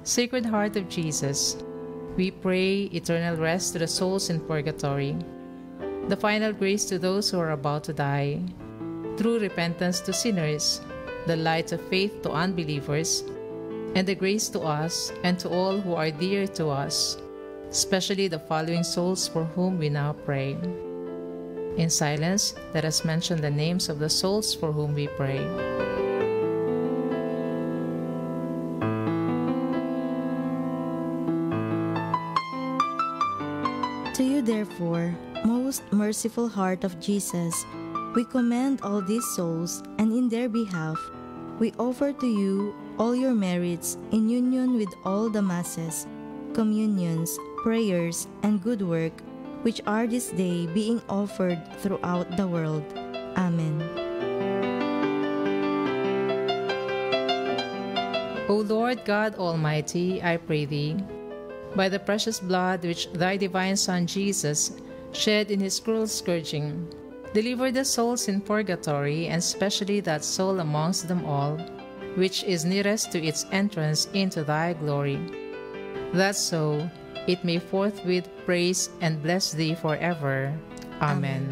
Sacred Heart of Jesus, we pray eternal rest to the souls in purgatory, the final grace to those who are about to die, true repentance to sinners, the light of faith to unbelievers, and the grace to us and to all who are dear to us, especially the following souls for whom we now pray. In silence, let us mention the names of the souls for whom we pray. To you, therefore, most merciful Heart of Jesus, we commend all these souls, and in their behalf, we offer to you all your merits in union with all the masses, communions, prayers, and good work, which are this day being offered throughout the world. Amen. O Lord God Almighty, I pray thee, by the precious blood which thy divine Son Jesus shed in his cruel scourging, deliver the souls in purgatory, and especially that soul amongst them all, which is nearest to its entrance into thy glory, that so it may forthwith praise and bless thee forever. Amen.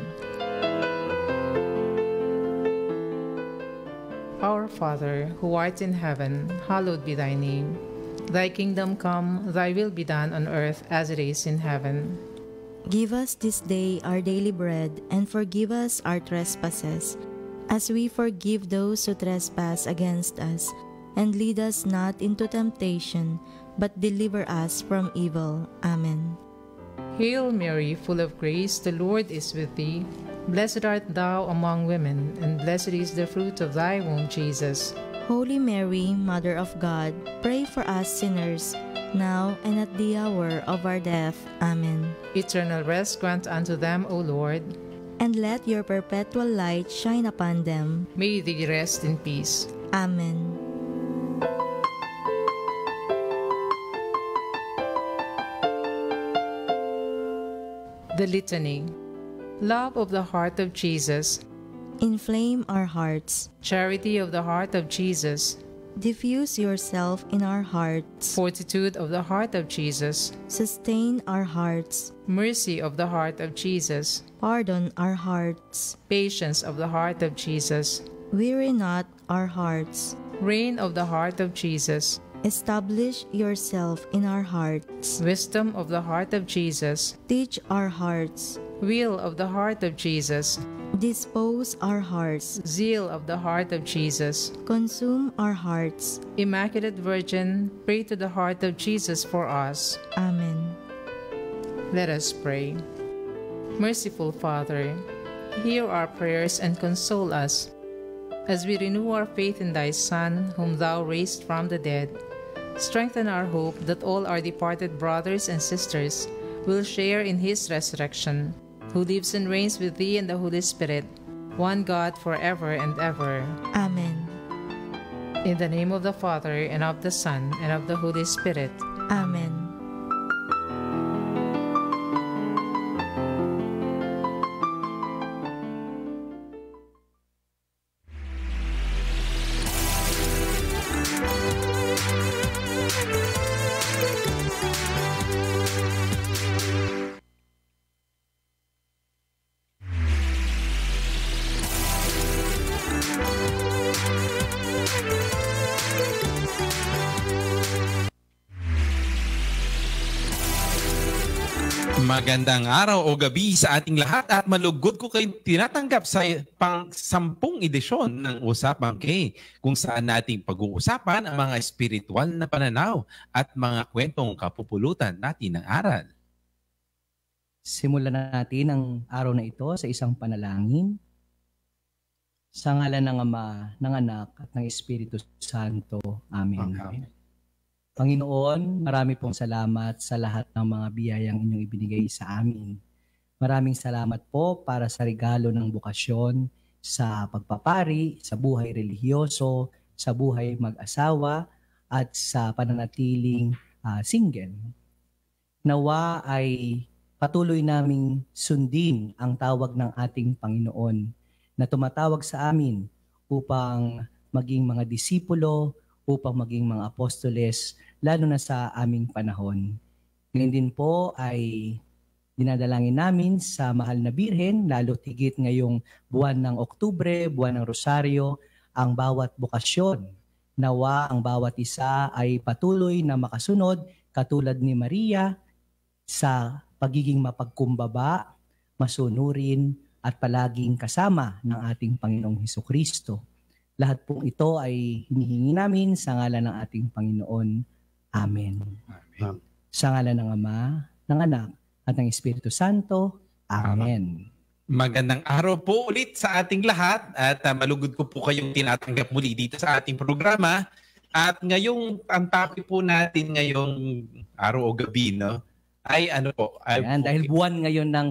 Our Father, who art in heaven, hallowed be thy name. Thy kingdom come, thy will be done on earth as it is in heaven. Give us this day our daily bread, and forgive us our trespasses, as we forgive those who trespass against us. And lead us not into temptation, but deliver us from evil. Amen. Hail Mary, full of grace, the Lord is with thee. Blessed art thou among women, and blessed is the fruit of thy womb, Jesus. Holy Mary, Mother of God, pray for us sinners, now and at the hour of our death. Amen. Eternal rest grant unto them, O Lord. And let your perpetual light shine upon them. May they rest in peace. Amen. The Litany. Love of the heart of Jesus. Inflame our hearts. Charity of the heart of Jesus. Diffuse yourself in our hearts. Fortitude of the heart of Jesus. Sustain our hearts. Mercy of the heart of Jesus. Pardon our hearts. Patience of the heart of Jesus. Weary not our hearts. Reign of the heart of Jesus. Establish yourself in our hearts. Wisdom of the heart of Jesus. Teach our hearts. Will of the heart of Jesus. Dispose our hearts. Zeal of the heart of Jesus. Consume our hearts. Immaculate Virgin, pray to the heart of Jesus for us. Amen. Let us pray. Merciful Father, hear our prayers and console us as we renew our faith in thy Son, whom thou raised from the dead. Strengthen our hope that all our departed brothers and sisters will share in his resurrection, who lives and reigns with thee and the Holy Spirit, one God forever and ever. Amen. In the name of the Father, and of the Son, and of the Holy Spirit. Amen. Magandang araw o gabi sa ating lahat at malugod ko kayong tinatanggap sa pang-10 edisyon ng Usapang K, kung saan nating pag-uusapan ang mga espiritual na pananaw at mga kwentong kapupulutan natin ng aral. Simulan natin ang araw na ito sa isang panalangin. Sa ngalan ng Ama, ng Anak at ng Espiritu Santo. Amen. Amen. Panginoon, marami pong salamat sa lahat ng mga biyayang inyong ibinigay sa amin. Maraming salamat po para sa regalo ng bukasyon, sa pagpapari, sa buhay relihiyoso, sa buhay mag-asawa, at sa pananatiling single. Nawa ay patuloy naming sundin ang tawag ng ating Panginoon na tumatawag sa amin upang maging mga disipulo, upang maging mga apostoles lalo na sa aming panahon. Ngayon din po ay dinadalangin namin sa Mahal na Birhen, lalo tigit ngayong buwan ng Oktubre, buwan ng Rosaryo, ang bawat bokasyon. Nawa ang bawat isa ay patuloy na makasunod katulad ni Maria sa pagiging mapagkumbaba, masunurin at palaging kasama ng ating Panginoong Hesukristo. Lahat pong ito ay hinihingi namin sa ngalan ng ating Panginoon. Amen. Amen. Sa ngalan ng Ama, ng Anak, at ng Espiritu Santo. Amen. Magandang araw po ulit sa ating lahat at malugod ko po kayong tinatanggap muli dito sa ating programa. At ngayong ang topic po natin ngayong araw o gabi, no? Ay ano po? Ayan, dahil buwan ngayon ng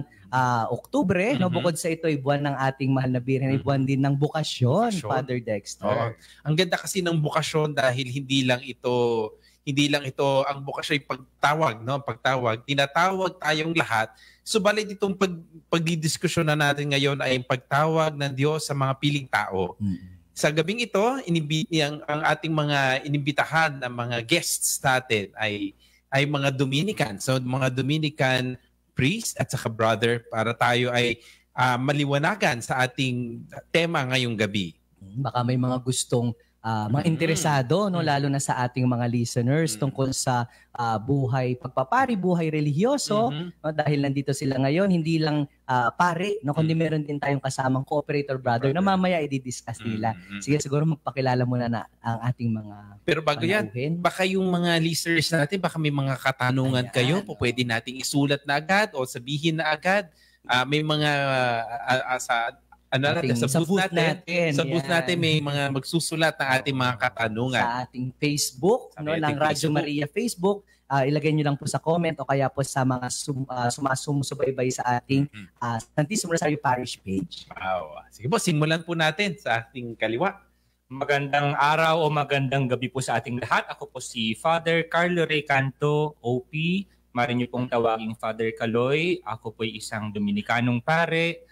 Oktubre, no, bukod sa ito ay buwan ng ating Mahal na Birhen, ay buwan din ng bokasyon, Father Dexter. Oo. Ang ganda kasi ng bokasyon dahil hindi lang ito ang bokasyon ay pagtawag, no? Pagtawag, tinatawag tayong lahat. Subalit itong pagdidiskusyon na natin ngayon ay ang pagtawag ng Diyos sa mga piling tao. Sa gabing ito, ang ating mga inimbitahan na mga guests natin ay mga Dominican. So mga Dominican priest at saka brother para tayo ay maliwanagan sa ating tema ngayong gabi. Baka may mga gustong mga interesado, no, lalo na sa ating mga listeners tungkol sa buhay pagpapari, buhay relihiyoso, no, dahil nandito sila ngayon, hindi lang pare, no, kundi meron din tayong kasamang cooperator brother na mamaya i-discuss nila. Sige, siguro magpakilala muna na ang ating mga pero bago yan, baka yung mga listeners natin, baka may mga katanungan kayo, pwede nating isulat na agad o sabihin na agad. May mga sa booth natin may mga magsusulat ng ating mga katanungan. Sa ating Facebook, no, ng Radyo Maria Facebook, ilagay nyo lang po sa comment o kaya po sa mga sumasumusubaybay sa ating Santissimo Rosario Parish page. Wow. Sige po, simulan po natin sa ating kaliwa. Magandang araw o magandang gabi po sa ating lahat. Ako po si Father Carlo Ray Canto, OP. Maaari niyo pong tawaging Father Kaloy. Ako po ay isang Dominikanong pare.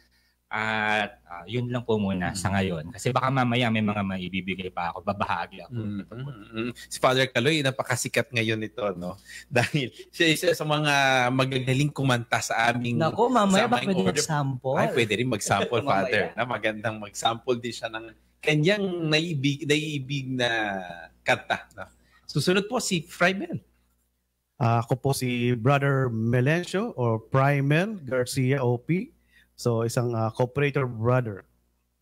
At yun lang po muna sa ngayon. Kasi baka mamaya may mga maibibigay pa ako. Babahagi ako. Si Father Kaloy, napakasikat ngayon ito, no? Dahil siya isa sa mga magagaling kumanta sa aming... Naku, mamaya baka pwede mag-sample. Ay, pwede rin mag-sample, Father. Na magandang mag-sample din siya ng kanyang naiibig na kanta. No? Susunod po si Fray Mel. Ako po si Brother Melencio or Primel Garcia OP. So isang cooperator brother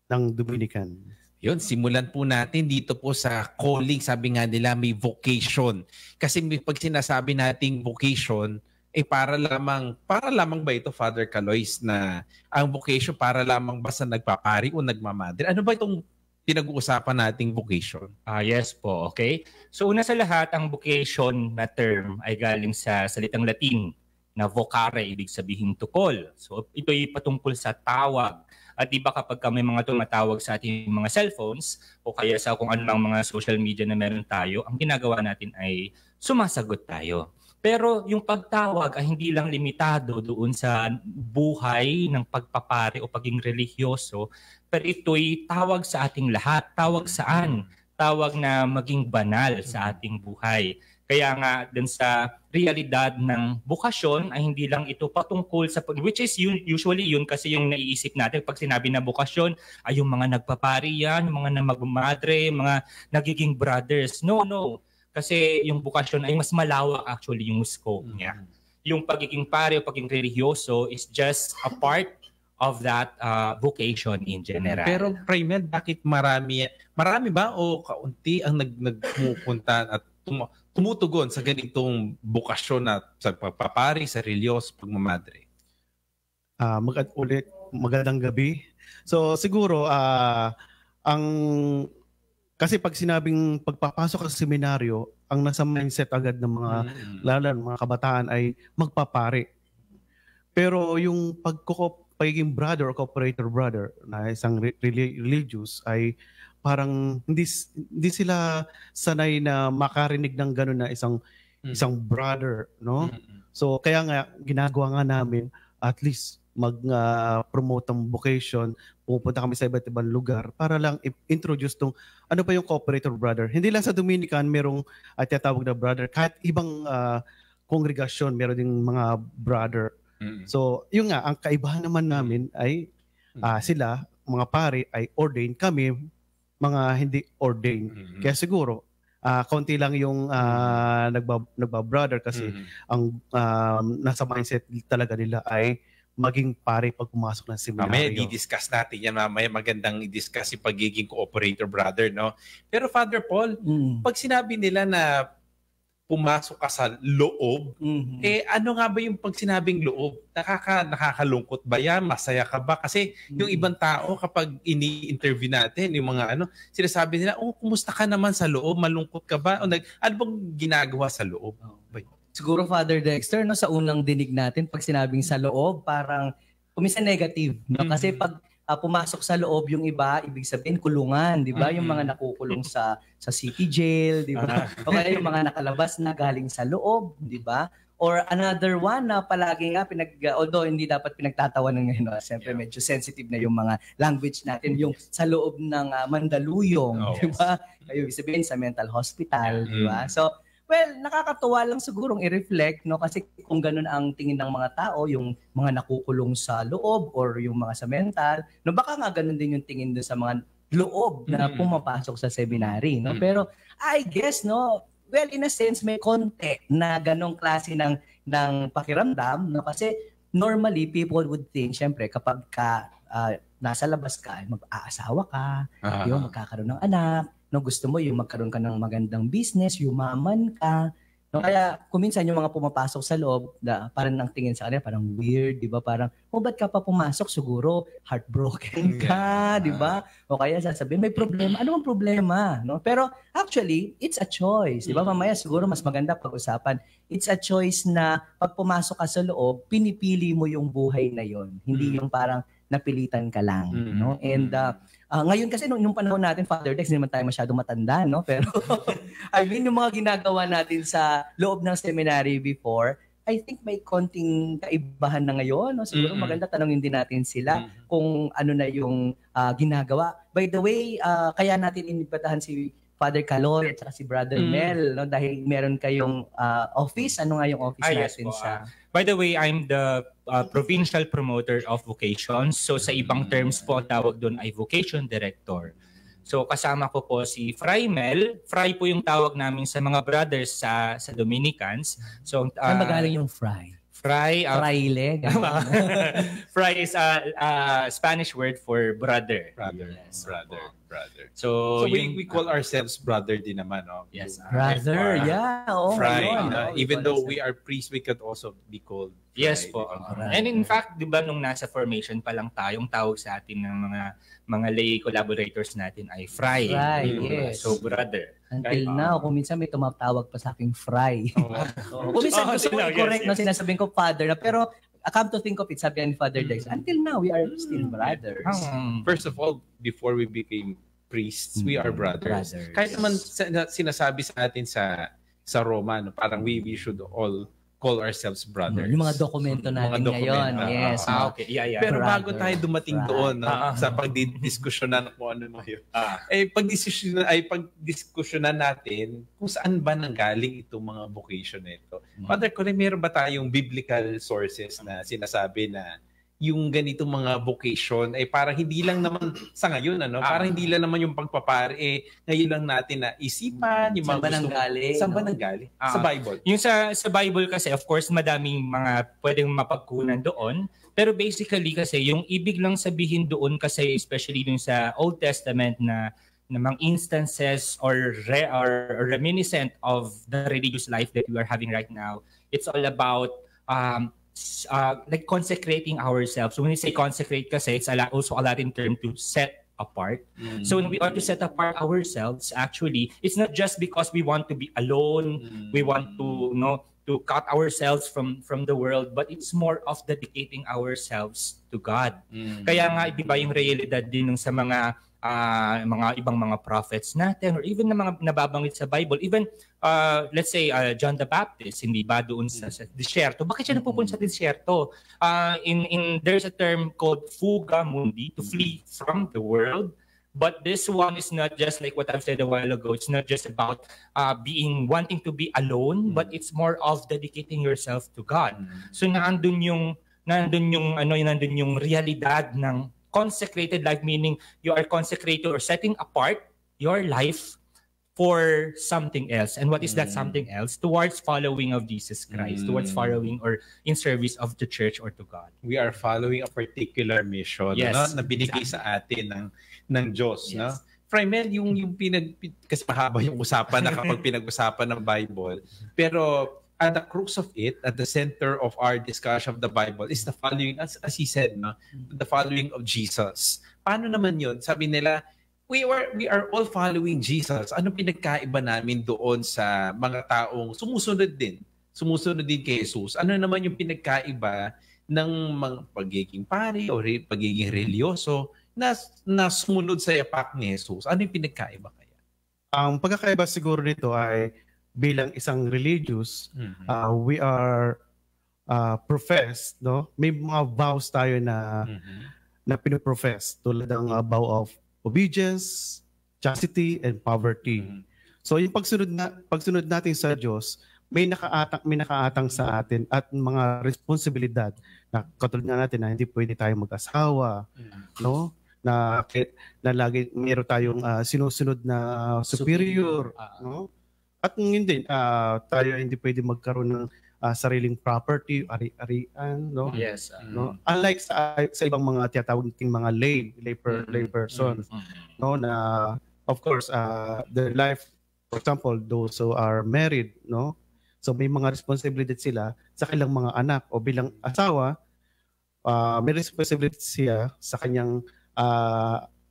ng Dominican. Yun, simulan po natin dito po sa calling. Sabi nga nila may vocation. Kasi pag sinasabi nating vocation, para lamang ba ito, Father Kalois, na ang vocation para lamang ba sa nagpapari o nagmamadre? Ano ba itong pinag-uusapan nating vocation? Yes po, okay. So una sa lahat, ang vocation na term ay galing sa salitang Latin na vocare, ibig sabihin tukol. So ito ay patungkol sa tawag. At iba kapag may mga tumatawag sa ating mga cellphones o kaya sa kung anumang mga social media na meron tayo, ang ginagawa natin ay sumasagot tayo. Pero yung pagtawag ay hindi lang limitado doon sa buhay ng pagpapari o pagiging religyoso, pero ito'y tawag sa ating lahat. Tawag saan? Tawag na maging banal sa ating buhay. Kaya nga dun sa realidad ng bokasyon ay hindi lang ito patungkol sa, which is usually yun kasi yung naiisip natin pag sinabi na bokasyon ay yung mga nagpapari yan, yung mga magmamadre, mga nagiging brothers. No. Kasi yung bokasyon ay mas malawak actually yung scope niya. Yung pagiging pare o pagiging religyoso is just a part of that vocation in general. Pero Primel, bakit marami ba o kaunti ang nagpupunta at tumutugon sa ganitong bokasyon na sa pagpapari, sa religyoso, pagmamadre? Magandang gabi. So siguro kasi pag sinabing pagpapasok sa seminaryo, ang nasa mindset agad ng mga mga kabataan ay magpapari. Pero yung pagiging brother o cooperator brother na isang religious ay parang hindi sila sanay na makarinig ng gano'n na isang brother, no? So kaya nga ginagawa nga namin at least mag-promote ang vocation pupunta kami sa iba't ibang lugar para lang introduce tong ano ba yung cooperator brother. Hindi lang sa Dominican merong tinatawag na brother, kahit ibang kongregasyon meron ding mga brother. So, yun nga, ang kaibahan naman namin ay sila, mga pare, ay ordained, kami, mga hindi ordained. Kaya siguro, konti lang yung nagba-brother kasi ang nasa mindset talaga nila ay maging pare pag pumasok ng seminaryo. Mamaya di-discuss natin yan. Mamaya magandang i-discuss yung pagiging cooperator brother, no? Pero Father Paul, pag sinabi nila na pumasok ka sa loob, ano nga ba yung pag sinabing loob? Nakakalungkot ba yan? Masaya ka ba? Kasi yung ibang tao kapag ini-interview natin, yung mga sinasabi nila, kumusta ka naman sa loob? Malungkot ka ba? Ano bang ginagawa sa loob? Siguro Father Dexter, no, sa unang dinig natin, pag sinabing sa loob, parang kuminsan negative. No? Kasi pag pumasok sa loob yung iba, ibig sabihin kulungan, di ba? Yung mga nakukulong sa city jail, di ba? O kaya yung mga nakalabas na galing sa loob, di ba? Or another one na palagi nga although hindi dapat pinagtatawanan ngayon, no? Siyempre medyo sensitive na yung mga language natin, yung sa loob ng Mandaluyong, di ba? Ibig sabihin sa mental hospital, di ba? So, well, nakakatuwa lang sigurong i-reflect, no? Kasi kung ganun ang tingin ng mga tao, yung mga nakukulong sa loob or yung mga sa mental, no, baka nga ganun din yung tingin doon sa mga loob na pumapasok sa seminary, no? Pero I guess, no, well, in a sense, may konti na ganong klase ng pakiramdam, no? Kasi normally, people would think, syempre, kapag nasa labas ka, mag-aasawa ka, yung magkakaroon ng anak, no, gusto mo yung magkaroon ka ng magandang business, yumaman ka. No, kaya kuminsan yung mga pumapasok sa loob, parang ang tingin sa kanila parang weird, 'di ba? Parang, ba't ka pa pumasok? Siguro heartbroken ka, 'di ba? O kaya sasabihin may problema. Ano ang problema, no? Pero actually, it's a choice, 'di ba? Mamaya siguro mas maganda pag-usapan. It's a choice na pag pumasok ka sa loob, pinipili mo yung buhay na 'yon. Hindi yung parang napilitan ka lang, no? And ngayon kasi nung panahon natin, Father Dex, hindi naman tayo masyadong matanda, no? Pero I mean, yung mga ginagawa natin sa loob ng seminary before, I think may konting kaibahan na ngayon, no? Siguro maganda tanongin din natin sila kung ano na yung ginagawa. By the way, kaya natin inibatahan si Father Caloy at saka si Brother Mel, no? Dahil meron kayong office. Ano nga yung office natin sa... By the way, I'm the provincial promoter of vocations. So sa ibang terms po, tawag doon ay vocation director. So kasama ko po si Fray Mel. Fray po yung tawag namin sa mga brothers sa Dominicans. So saan magaling yung Fray? Fray. Fraile. Fray is a Spanish word for brother. Yes, brother. So we call ourselves brother din naman, no? Yes. Brother, yeah. Oh, Fray. Even though we are priests, we could also be called Fray. Yes po. And in fact, di ba nung nasa formation pa lang tayo, yung tawag sa atin ng mga lay collaborators natin ay Fray. Fray, yes. So brother. Until now, kung minsan may tumatawag pa sa aking Fray. Kung minsan gusto ko i-correct na sinasabihin ko father na, pero come to think of it, sabi ni Father Dex, until now, we are still brothers. First of all, before we became priests, we are brothers. Kahit naman sinasabi sa atin sa Roma, no, parang we should all call ourselves brothers. Yung mga dokumento natin ngayon. Yes. Okay. Yeah. Pero bago tayo dumating doon, no, sa pagdidiskusyonan kung ano na yun, pagdiskusyonan natin kung saan ba nanggaling itong mga vocation na ito. Father Corey, meron ba tayong biblical sources na sinasabi na yung ganitong mga vocation ay parang hindi lang naman sa ngayon, parang hindi lang naman yung pagpapare, ngayon lang natin na isipan yung mga saan ba nanggaling? Sa Bible. Yung sa Bible kasi, of course, madaming mga pwedeng mapagkunan doon. Pero basically kasi, yung ibig lang sabihin doon kasi, especially dun sa Old Testament na mga instances or reminiscent of the religious life that we are having right now, it's all about like consecrating ourselves. So when we say consecrate kasi, it's also a Latin term to set apart. So when we are to set apart ourselves, actually, it's not just because we want to be alone, we want to to cut ourselves from the world, but it's more of dedicating ourselves to God. Kaya nga, di ba yung realidad din sa mga mga ibang mga prophets natin or even na mga nababanggit sa Bible. Even let's say John the Baptist, hindi ba doon sa disyerto? Bakit siya napupunta sa disyerto? There's a term called fuga mundi, to flee from the world. But this one is not just like what I've said a while ago. It's not just about wanting to be alone, but it's more of dedicating yourself to God. So nandun yung realidad ng consecrated life, meaning you are consecrated or setting apart your life for something else. And what is that something else? Towards following of Jesus Christ, towards following or in service of the church or to God. We are following a particular mission, Yes, no, na binigay sa atin ng Diyos. Yes. No? Frimel, yung kasi mahaba yung usapan na kapag pinag-usapan ng Bible. Pero at the crux of it, at the center of our discussion of the Bible is the following, as he said, no, the following of Jesus. Paano naman yun? Sabi nila, we are all following Jesus. Ano pinagkaiba namin doon sa mga taong sumusunod din kay Jesus? Ano naman yung pinagkaiba ng mga pagiging pari o pagiging religyoso na sumunod sa yapak ni Jesus? Ano yung pinagkaiba kaya? Ang pagkakaiba siguro nito ay bilang isang religious, we are professed, no? May mga vows tayo na pinoprofess, tulad ng vow of obedience, chastity, and poverty. So yung pagsunod natin sa Diyos, may nakaatang sa atin at mga responsibilidad na katulad na natin na hindi pwede tayong mag-asawa, no? Na lagi meron tayong sinusunod na superior, no? At hindi tayo hindi pwede magkaroon ng sariling property, ari-arian, no? Yes. No? Unlike sa ibang mga tinatawag nating mga lay person, no, na of course their life, for example, those who are married, no? So may mga responsibility sila sa kanilang mga anak o bilang asawa, may responsibility siya sa kanyang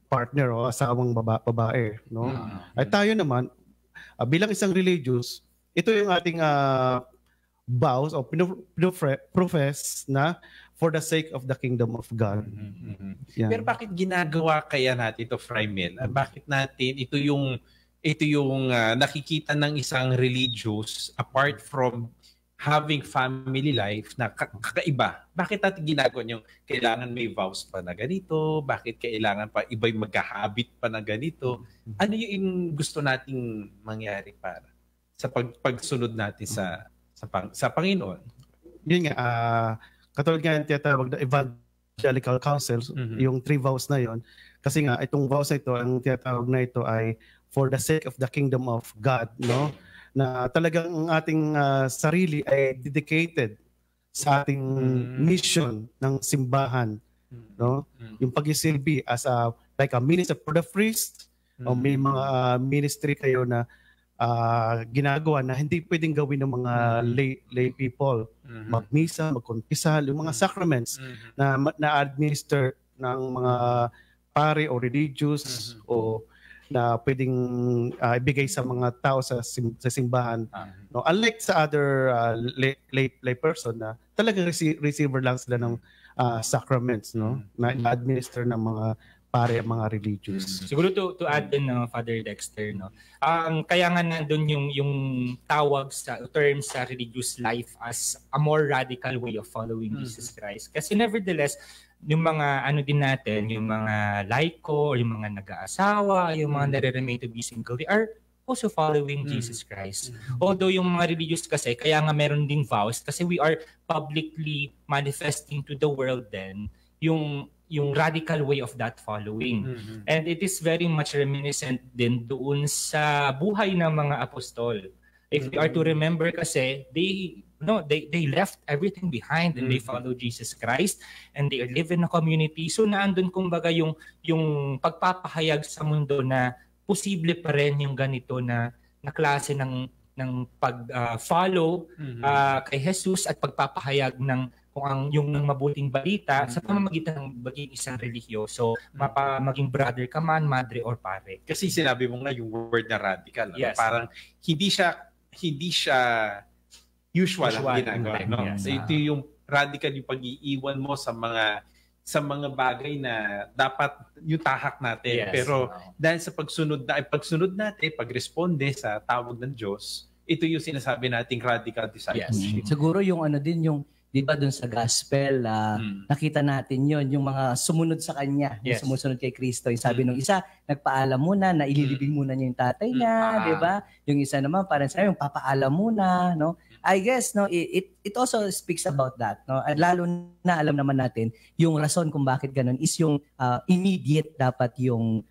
partner o asawang babae, no? Ay tayo naman bilang isang religious, ito yung ating vows o profess na for the sake of the kingdom of God. Yan. Pero bakit ginagawa kaya natin ito, Frimel? Bakit natin ito yung nakikita ng isang religious apart from having family life na kakaiba? Bakit natin ginagawa yung kailangan may vows pa na ganito? Bakit kailangan pa iba'y magkahabit pa na ganito? Ano yung gusto nating mangyari para sa pagsunod natin sa Panginoon? Yun nga, katulad nga yung tinatawag na evangelical councils, yung 3 vows na yon. Kasi nga, itong vows na ito, ang tinatawag na ito ay for the sake of the kingdom of God, no? Na talagang ang ating sarili ay dedicated sa ating mission ng simbahan, no? Yung pagsisilbi as like a minister for the priest, o may mga ministry kayo na ginagawa na hindi pwedeng gawin ng mga lay people. Magmisa, magkonpisal, yung mga sacraments na administer ng mga pare o religious o na pwedeng ibigay sa mga tao sa simbahan. No, unlike sa other lay person na talagang receiver lang sila ng sacraments, no, na administer ng mga pare, mga religious. Siguro to add din Father Dexter, no. Kaya nga nandun yung tawag sa term sa religious life as a more radical way of following Jesus Christ. Kasi nevertheless, yung mga din natin, yung mga laiko, yung mga nag-aasawa, yung mga nare-remain to be single, they are also following Jesus Christ. Although yung mga religious kasi, kaya nga meron ding vows kasi we are publicly manifesting to the world then yung radical way of that following. And it is very much reminiscent din doon sa buhay ng mga apostol. If we are to remember kasi, they left everything behind and they follow Jesus Christ and they live in a community. So naandun kumbaga yung pagpapahayag sa mundo na posible pa rin yung ganito na klase ng pag-follow kay Jesus at pagpapahayag ng yung mabuting balita sa pamamagitan ng maging isang religyoso, maging brother ka man, madre or pare. Kasi sinabi mo nga yung word na radical. Yes. Parang hindi siya usual ang ginagawa. No? Yes. So ito yung radical yung pag-iiwan mo sa sa mga bagay na dapat yung tahak natin. Yes. Pero dahil sa pagsunod natin, pagresponde sa tawag ng Diyos, ito yung sinasabi nating radical discipleship. Siguro yung ano din, yung, di ba dun sa gospel, nakita natin yon yung mga sumunod sa kanya, yung sumusunod kay Kristo. Yung sabi nung isa, nagpaalam muna, na ililibing muna niya yung tatay niya, di ba? Yung isa naman, parang sabi, yung papaalam muna, no? I guess, no, it also speaks about that, no? At lalo na alam naman natin, yung rason kung bakit ganun is yung immediate dapat yung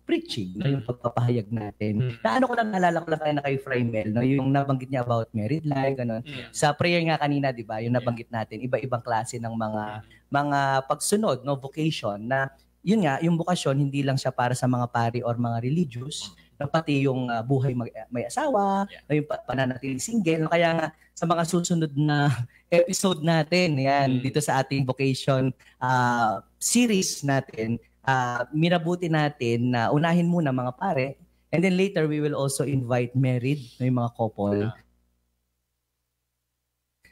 preaching, no, yung pagpapahayag natin. Na ano ko lang, naalala ko lang kayo na kay Fray Mel, no, yung nabanggit niya about married life, ganun. Sa prayer nga kanina, di ba, yung nabanggit natin, iba-ibang klase ng mga pagsunod, no, vocation, na yun nga, yung vocation, hindi lang siya para sa mga pari or mga religious, na pati yung buhay may asawa, yung pananatiling single. No, kaya nga, sa mga susunod na episode natin, yan, dito sa ating vocation series natin, minabuti natin na unahin muna mga pare, and then later we will also invite married, yung mga couple.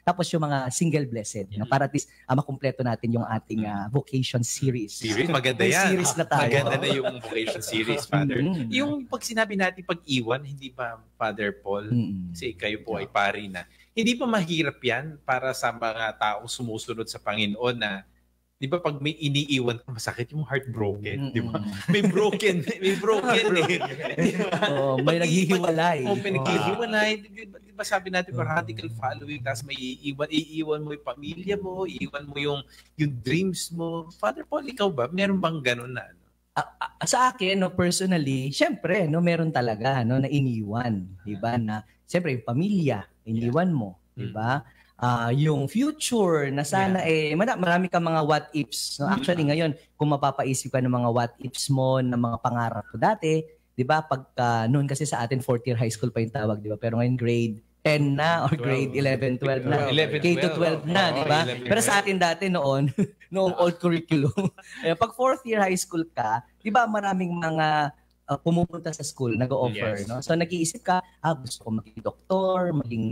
Tapos yung mga single blessed, no? Para at least makumpleto natin yung ating vocation series. Maganda yan. Series na tayo. Maganda na yung vocation series, Father. Yung pag sinabi natin pag-iwan, hindi ba, Father Paul, kasi kayo po ay pari na, hindi pa mahirap yan para sa mga taong sumusunod sa Panginoon na, di ba pag may iniiwan ka, masakit yung heartbroken, di ba? May broken eh. May naghihiwalay. May naghihiwalay. Di ba sabi natin pa radical following, tapos may iiwan mo yung pamilya mo, iiwan mo yung dreams mo. Father Paul, ikaw ba? Meron bang ganun na ano? Sa akin, no, personally, syempre, no, meron talaga, no, na iniwan, di ba? Na syempre yung pamilya, iniwan mo, di ba? Yung future na sana marami kang mga what ifs. No? Actually ngayon, kung mapapaisip ka ng mga what ifs mo, ng mga pangarap ko dati, 'di ba? Noon kasi sa atin 4th year high school pa yung tawag, 'di ba? Pero ngayon grade 10 na or grade 11, 12 na. K-12 na, 'di ba? Pero sa atin dati noong old curriculum, pag 4th year high school ka, 'di ba, maraming mga pumupunta sa school, nag-o-offer, no? So nag-iisip ka, gusto ko maging doktor, maging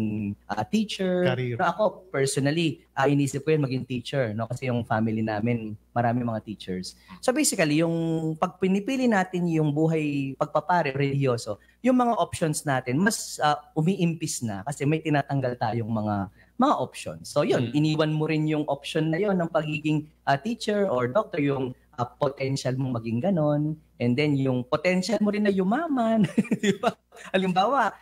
teacher. Career. No, ako personally, inisip ko yun maging teacher, no? Kasi yung family namin, marami mga teachers. So basically, yung pag pinipili natin yung buhay pagpapare, religyoso, yung mga options natin, mas umiimpis na kasi may tinatanggal tayong mga options. So yun, iniwan mo rin yung option na yun ng pagiging teacher or doctor, yung potential mong maging ganon, and then yung potential mo rin na yumaman, di ba? Halimbawa,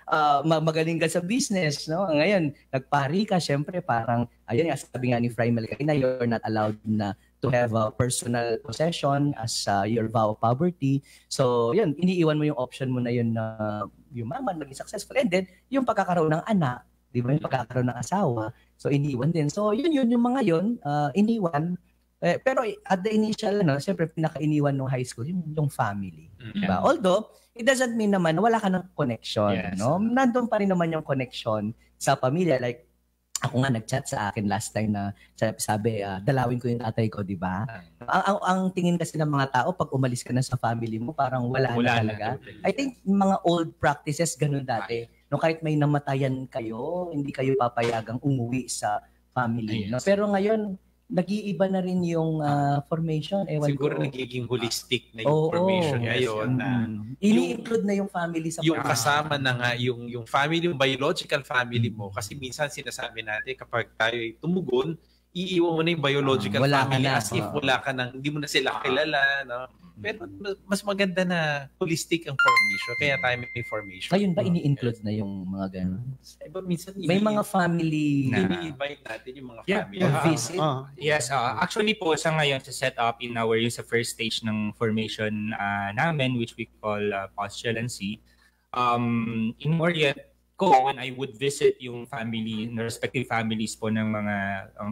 magaling ka sa business, no? Ngayon, nagpari ka, syempre parang, ayun nga, sabi nga ni Fray Mel kanina, you're not allowed na to have a personal possession as your vow of poverty. So, yun, iniiwan mo yung option mo na yun na yumaman, maging successful, and then yung pagkakaroon ng anak, di ba? Yung pagkakaroon ng asawa, so iniwan din. So, yun yung mga yun, iniwan. Pero at the initial, siyempre pinaka-iniwan ng high school, yung family. Diba? Although, it doesn't mean naman wala ka ng connection. Yes. No? Nandun pa rin naman yung connection sa pamilya. Like, ako nga nag-chat sa akin last time na sabi, dalawin ko yung tatay ko, di ba? Ang tingin kasi ng mga tao, pag umalis ka na sa family mo, parang wala na talaga. I think mga old practices, ganun dati. No, kahit may namatayan kayo, hindi kayo papayagang umuwi sa family. No? Pero ngayon, nag-iiba na rin yung formation. Siguro nagiging holistic na yung formation ngayon. Ini-include na yung family sa yung kasama na nga yung family, yung biological family mo. Kasi minsan sinasabi natin kapag tayo tumugon, iiwan mo na yung biological family as if wala ka nang, hindi mo na sila kilala. No? Pero mas maganda na holistic ang formation. Kaya tayo may formation. Ngayon ba ini-include na yung mga gano'n? Minsan, may mga family na ini-invite natin yung mga family. Visit. Yes, actually po sa ngayon sa set up in our sa first stage ng formation namin, which we call postulancy. In more yet, when I would visit yung family, respective families po ng mga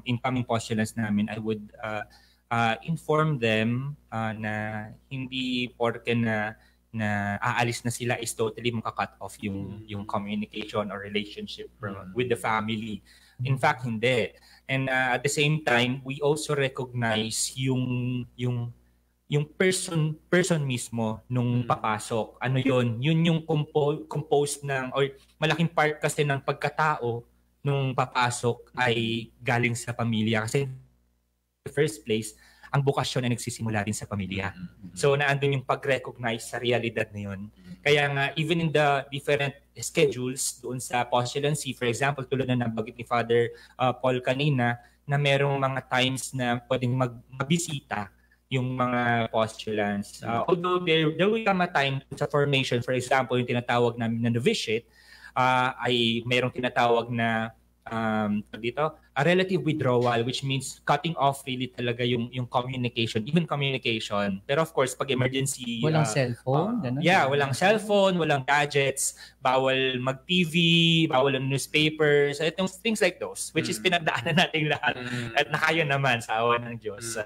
incoming postulants namin, I would inform them na hindi porke na aalis na sila is totally maka-cut off yung communication or relationship with the family. In fact, hindi. And at the same time, we also recognize yung person mismo nung papasok. Ano yun? Yun yung composed ng, or malaking part kasi ng pagkatao nung papasok ay galing sa pamilya. Kasi in the first place, ang bukasyon ay nagsisimula din sa pamilya. So naandun yung pag-recognize sa realidad na yun. Kaya nga, even in the different schedules doon sa postulancy, for example, tulad na nabanggit ni Father Paul kanina, na merong mga times na pwedeng mabisita yung mga postulants. Although there will come a time sa formation, for example, yung tinatawag namin na novitiate, ay merong tinatawag na a relative withdrawal, which means cutting off really talaga yung communication, even communication. Pero of course, pag emergency... Walang cellphone? Ganun? Yeah, walang cellphone, walang gadgets, bawal mag-TV, bawal ang newspapers, things like those, which is pinagdaanan natin lahat at nakaya naman sa awa ng Diyos.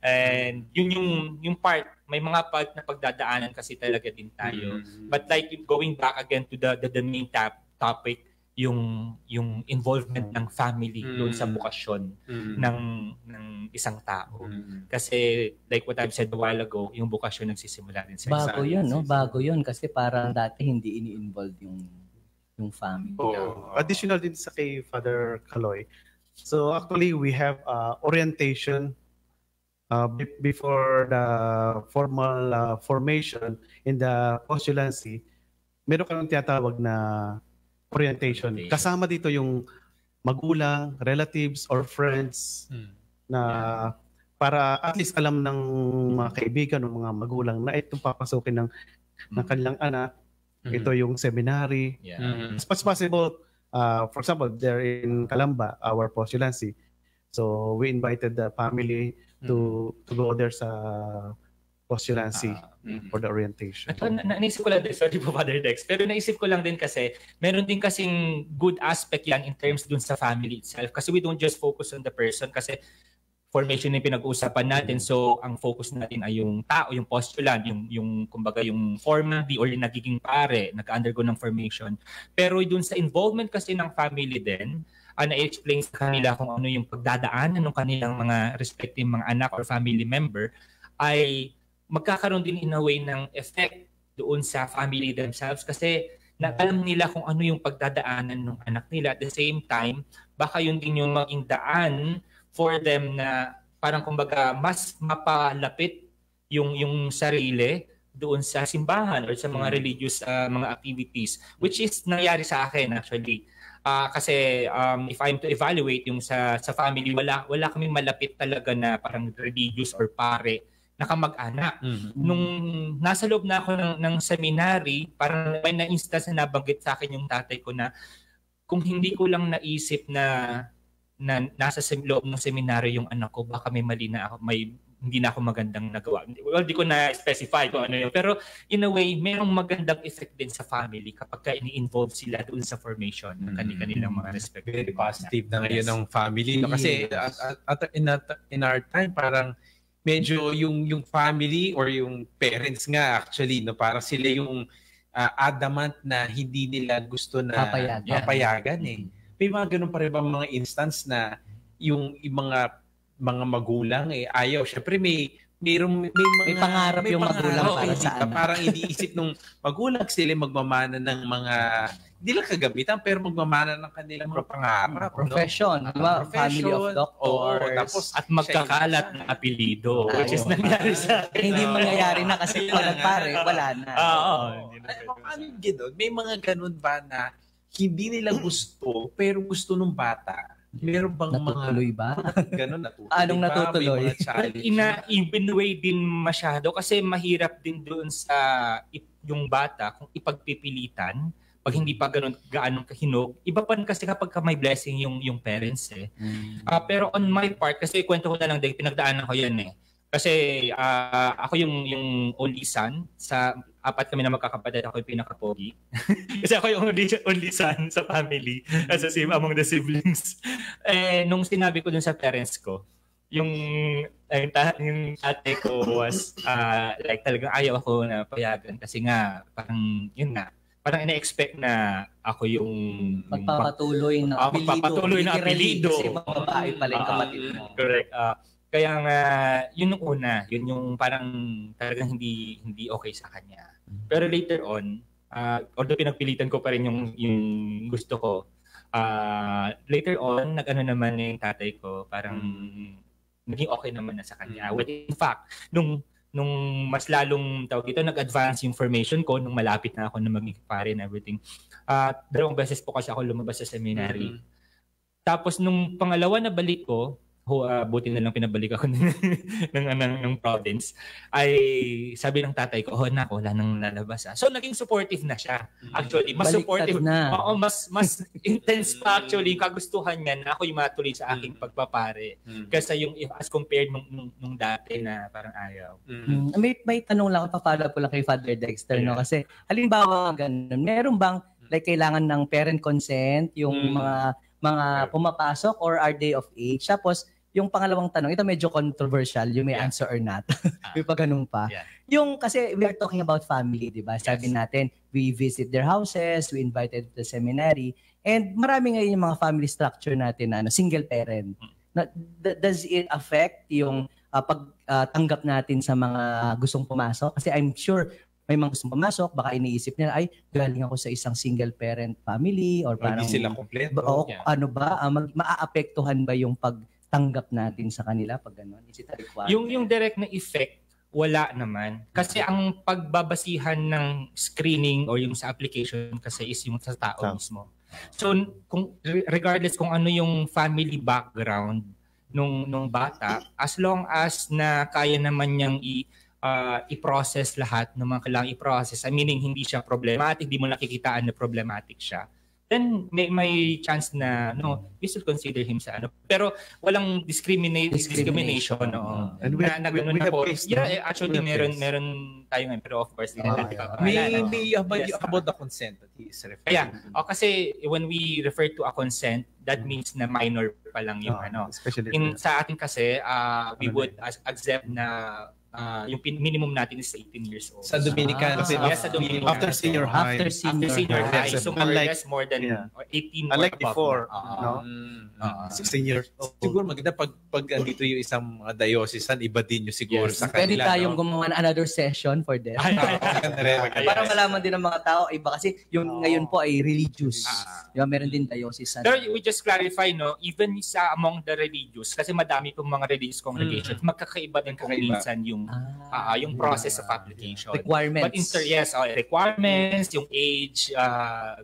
And yun yung part, may mga part na pagdadaanan kasi talaga din tayo. But like going back again to the main topic, yung involvement ng family doon sa bukasyon ng isang tao. Kasi like what I've said a while ago, yung bukasyon nagsisimula din sa bago yun, no? Bago yun kasi parang dati hindi ini-involve yung family. Additional din sa kay Father Caloy. So actually we have orientation before the formal formation in the postulancy. Meron kang tinatawag na orientation. Kasama dito yung magulang, relatives, or friends na para at least alam ng mga kaibigan o mga magulang na itong papasukin ng kanilang anak. Ito yung seminary. As much as possible, for example, there in Calamba, our postulancy. So we invited the family to go there sa postulancy for the orientation. Naisip ko lang din, sorry po Father Dex, pero naisip ko lang din kasi, meron din kasing good aspect yan in terms dun sa family itself. Kasi we don't just focus on the person kasi formation yung pinag-uusapan natin. So, ang focus natin ay yung tao, yung postulant, yung kumbaga yung formally or yung nagiging pare, nag-undergo ng formation. Pero dun sa involvement kasi ng family din, na-explain sa kanila kung ano yung pagdadaanan ng kanilang mga respective mga anak or family member, ay magkakaroon din in a way ng effect doon sa family themselves kasi alam nila kung ano yung pagdadaanan ng anak nila. At the same time, baka yun din yung maging daan for them na parang kumbaga mas mapalapit yung sarili doon sa simbahan or sa mga religious mga activities, which is nangyari sa akin actually. Kasi if I'm to evaluate yung sa family, wala kaming malapit talaga na parang religious or pare na kamag-anak. Nung nasa loob na ako ng seminary, parang may na-instance na nabanggit sa akin yung tatay ko na kung hindi ko lang naisip na nasa loob ng seminary yung anak ko, baka may mali na ako, hindi na ako magandang nagawa. Well, di ko na-specify kung ano yun. Pero in a way, merong magandang effect din sa family kapag ini-involve sila doon sa formation ng kanilang mga respective. Very positive na ngayon ng family. No? Kasi in our time, parang medyo yung family or yung parents nga actually, no, parang sila yung adamant na hindi nila gusto na papayagan eh. May mga ganun pa rin ba mga instance na yung mga magulang ayaw. Syempre may pangarap yung magulang para sa anak. Parang iniisip nung magulang sila magmamana ng mga hindi lang kagamitan pero magmamana ng kanilang mga pangarap. Profession, diba? Family of doctors. Tapos at magkakalat ng apelido, which is nangyari sa akin. Hindi mangyayari na kasi pag nagpare, wala na. Ano gano'n? May mga ganun ba na hindi nila gusto pero gusto nung bata? Meron bang natutuloy ba? Ganun, natutuloy Anong natutuloy? In-way din masyado kasi mahirap din doon sa yung bata kung ipagpipilitan pag hindi pa gaanong kahinog. Iba pa kasi kapag may blessing yung parents eh. Pero on my part, kasi kwento ko na lang din, pinagdaanan ko yan eh. Kasi ako yung only son. Sa apat kami na magkakapatid, ako yung pinaka-pogi. Kasi ako yung only son sa family. As among the siblings. Nung sinabi ko dun sa parents ko, yung ate ko was like talagang ayaw ako na payagan. Kasi nga, parang yun nga, parang ina-expect na ako yung magpapatuloy na apelido. Magpapatuloy na apelido. Kasi mga babae pala yung kapatid mo. Correct. Kaya nga, yun yung una. Yun yung parang talagang hindi okay sa kanya. Pero later on, although pinagpilitan ko pa rin yung gusto ko, later on, nag-ano naman yung tatay ko, parang naging okay naman na sa kanya. Well, in fact, nung mas lalong tawag ito, nag-advance yung formation ko nung malapit na ako na maging pare and everything. 2 beses po kasi ako lumabas sa seminary. Tapos nung pangalawa na balik ko, buti na lang pinabalik ako ng province, ay sabi ng tatay ko, wala nang lalabas. So naging supportive na siya. Actually, mas Baliktad supportive na. Oo, mas intense pa actually yung kagustuhan niya na ako yung matuloy sa aking pagpapare. Kasi yung as compared nung dati na parang ayaw. May tanong lang ako, pa-follow up ko lang kay Father Dexter, no? Kasi halimbawa ganun, meron bang like kailangan ng parent consent yung mga pumapasok or are they of age? Tapos yung pangalawang tanong, ito medyo controversial, you may answer or not. May pa ganun pa. Yeah. Yung kasi we are talking about family, di ba? Sabi natin, we visit their houses, we invited to the seminary, and marami ngayon yung mga family structure natin na single parent. Does it affect yung pagtanggap natin sa mga gustong pumasok? Kasi I'm sure may mga gustong pumasok, baka iniisip nila, ay, galing ako sa isang single parent family or parang Hindi sila kompleto. Ano ba, maaapektuhan ba yung pagtanggap natin sa kanila pag gano'n? Is it a requirement? Yung direct na effect, wala naman. Kasi ang pagbabasihan ng screening or yung sa application kasi is yung sa tao mismo. So regardless kung ano yung family background nung bata, as long as na kaya naman niyang i-process lahat ng mga kailangang i-process, meaning hindi siya problematic, di mo nakikitaan na problematic siya, then may chance na we should consider him sa Pero walang discrimination. And we na ganun have po. case, Yeah, actually we have meron tayo ngayon, pero of course Maybe about the consent that he is referring to. kasi when we refer to a consent, that means na minor pa lang yung especially sa atin kasi we would accept na yung minimum natin is 18 years old. Sa Dominican. Sa Dominican. after senior high. After senior high. Yes. So more or less more than 18 Unlike or above. before, 16 years old. Siguro maganda pag andito yung isang mga diocesan, iba din yung siguro sa Pwede kanila. tayong gumawa ng another session for them. Para malaman din ng mga tao, iba kasi yung ngayon po ay religious. Meron din diocesan. Pero we just clarify, even among the religious, kasi madami pong mga religious congregations, magkakaiba din kung minsan yung process of application. Requirements. But requirements, yung age,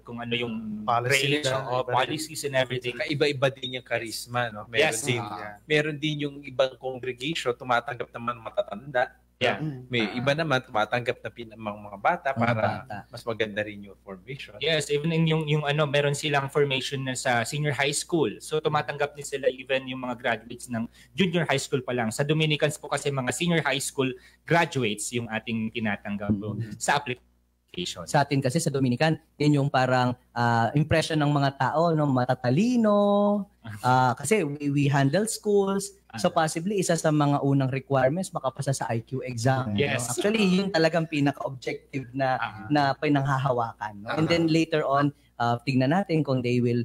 kung ano yung Policies, range, policies and everything. Iba-iba din yung charisma, no? Meron din yung ibang congregation tumatanggap naman matatanda. Yeah. May iba naman tumatanggap na mga bata para mas maganda rin yung formation. Yes, even in yung meron silang formation na sa senior high school. So tumatanggap din sila even yung mga graduates ng junior high school pa lang. Sa Dominicans po kasi mga senior high school graduates yung ating tinatanggap sa application. Sa atin kasi sa Dominican, yun yung parang impression ng mga tao, matatalino, kasi we handle schools. So possibly isa sa mga unang requirements makapasa sa IQ exam. Yes. Actually, yun talagang pinaka-objective na pinanghahawakan. And then later on, tingnan natin kung they will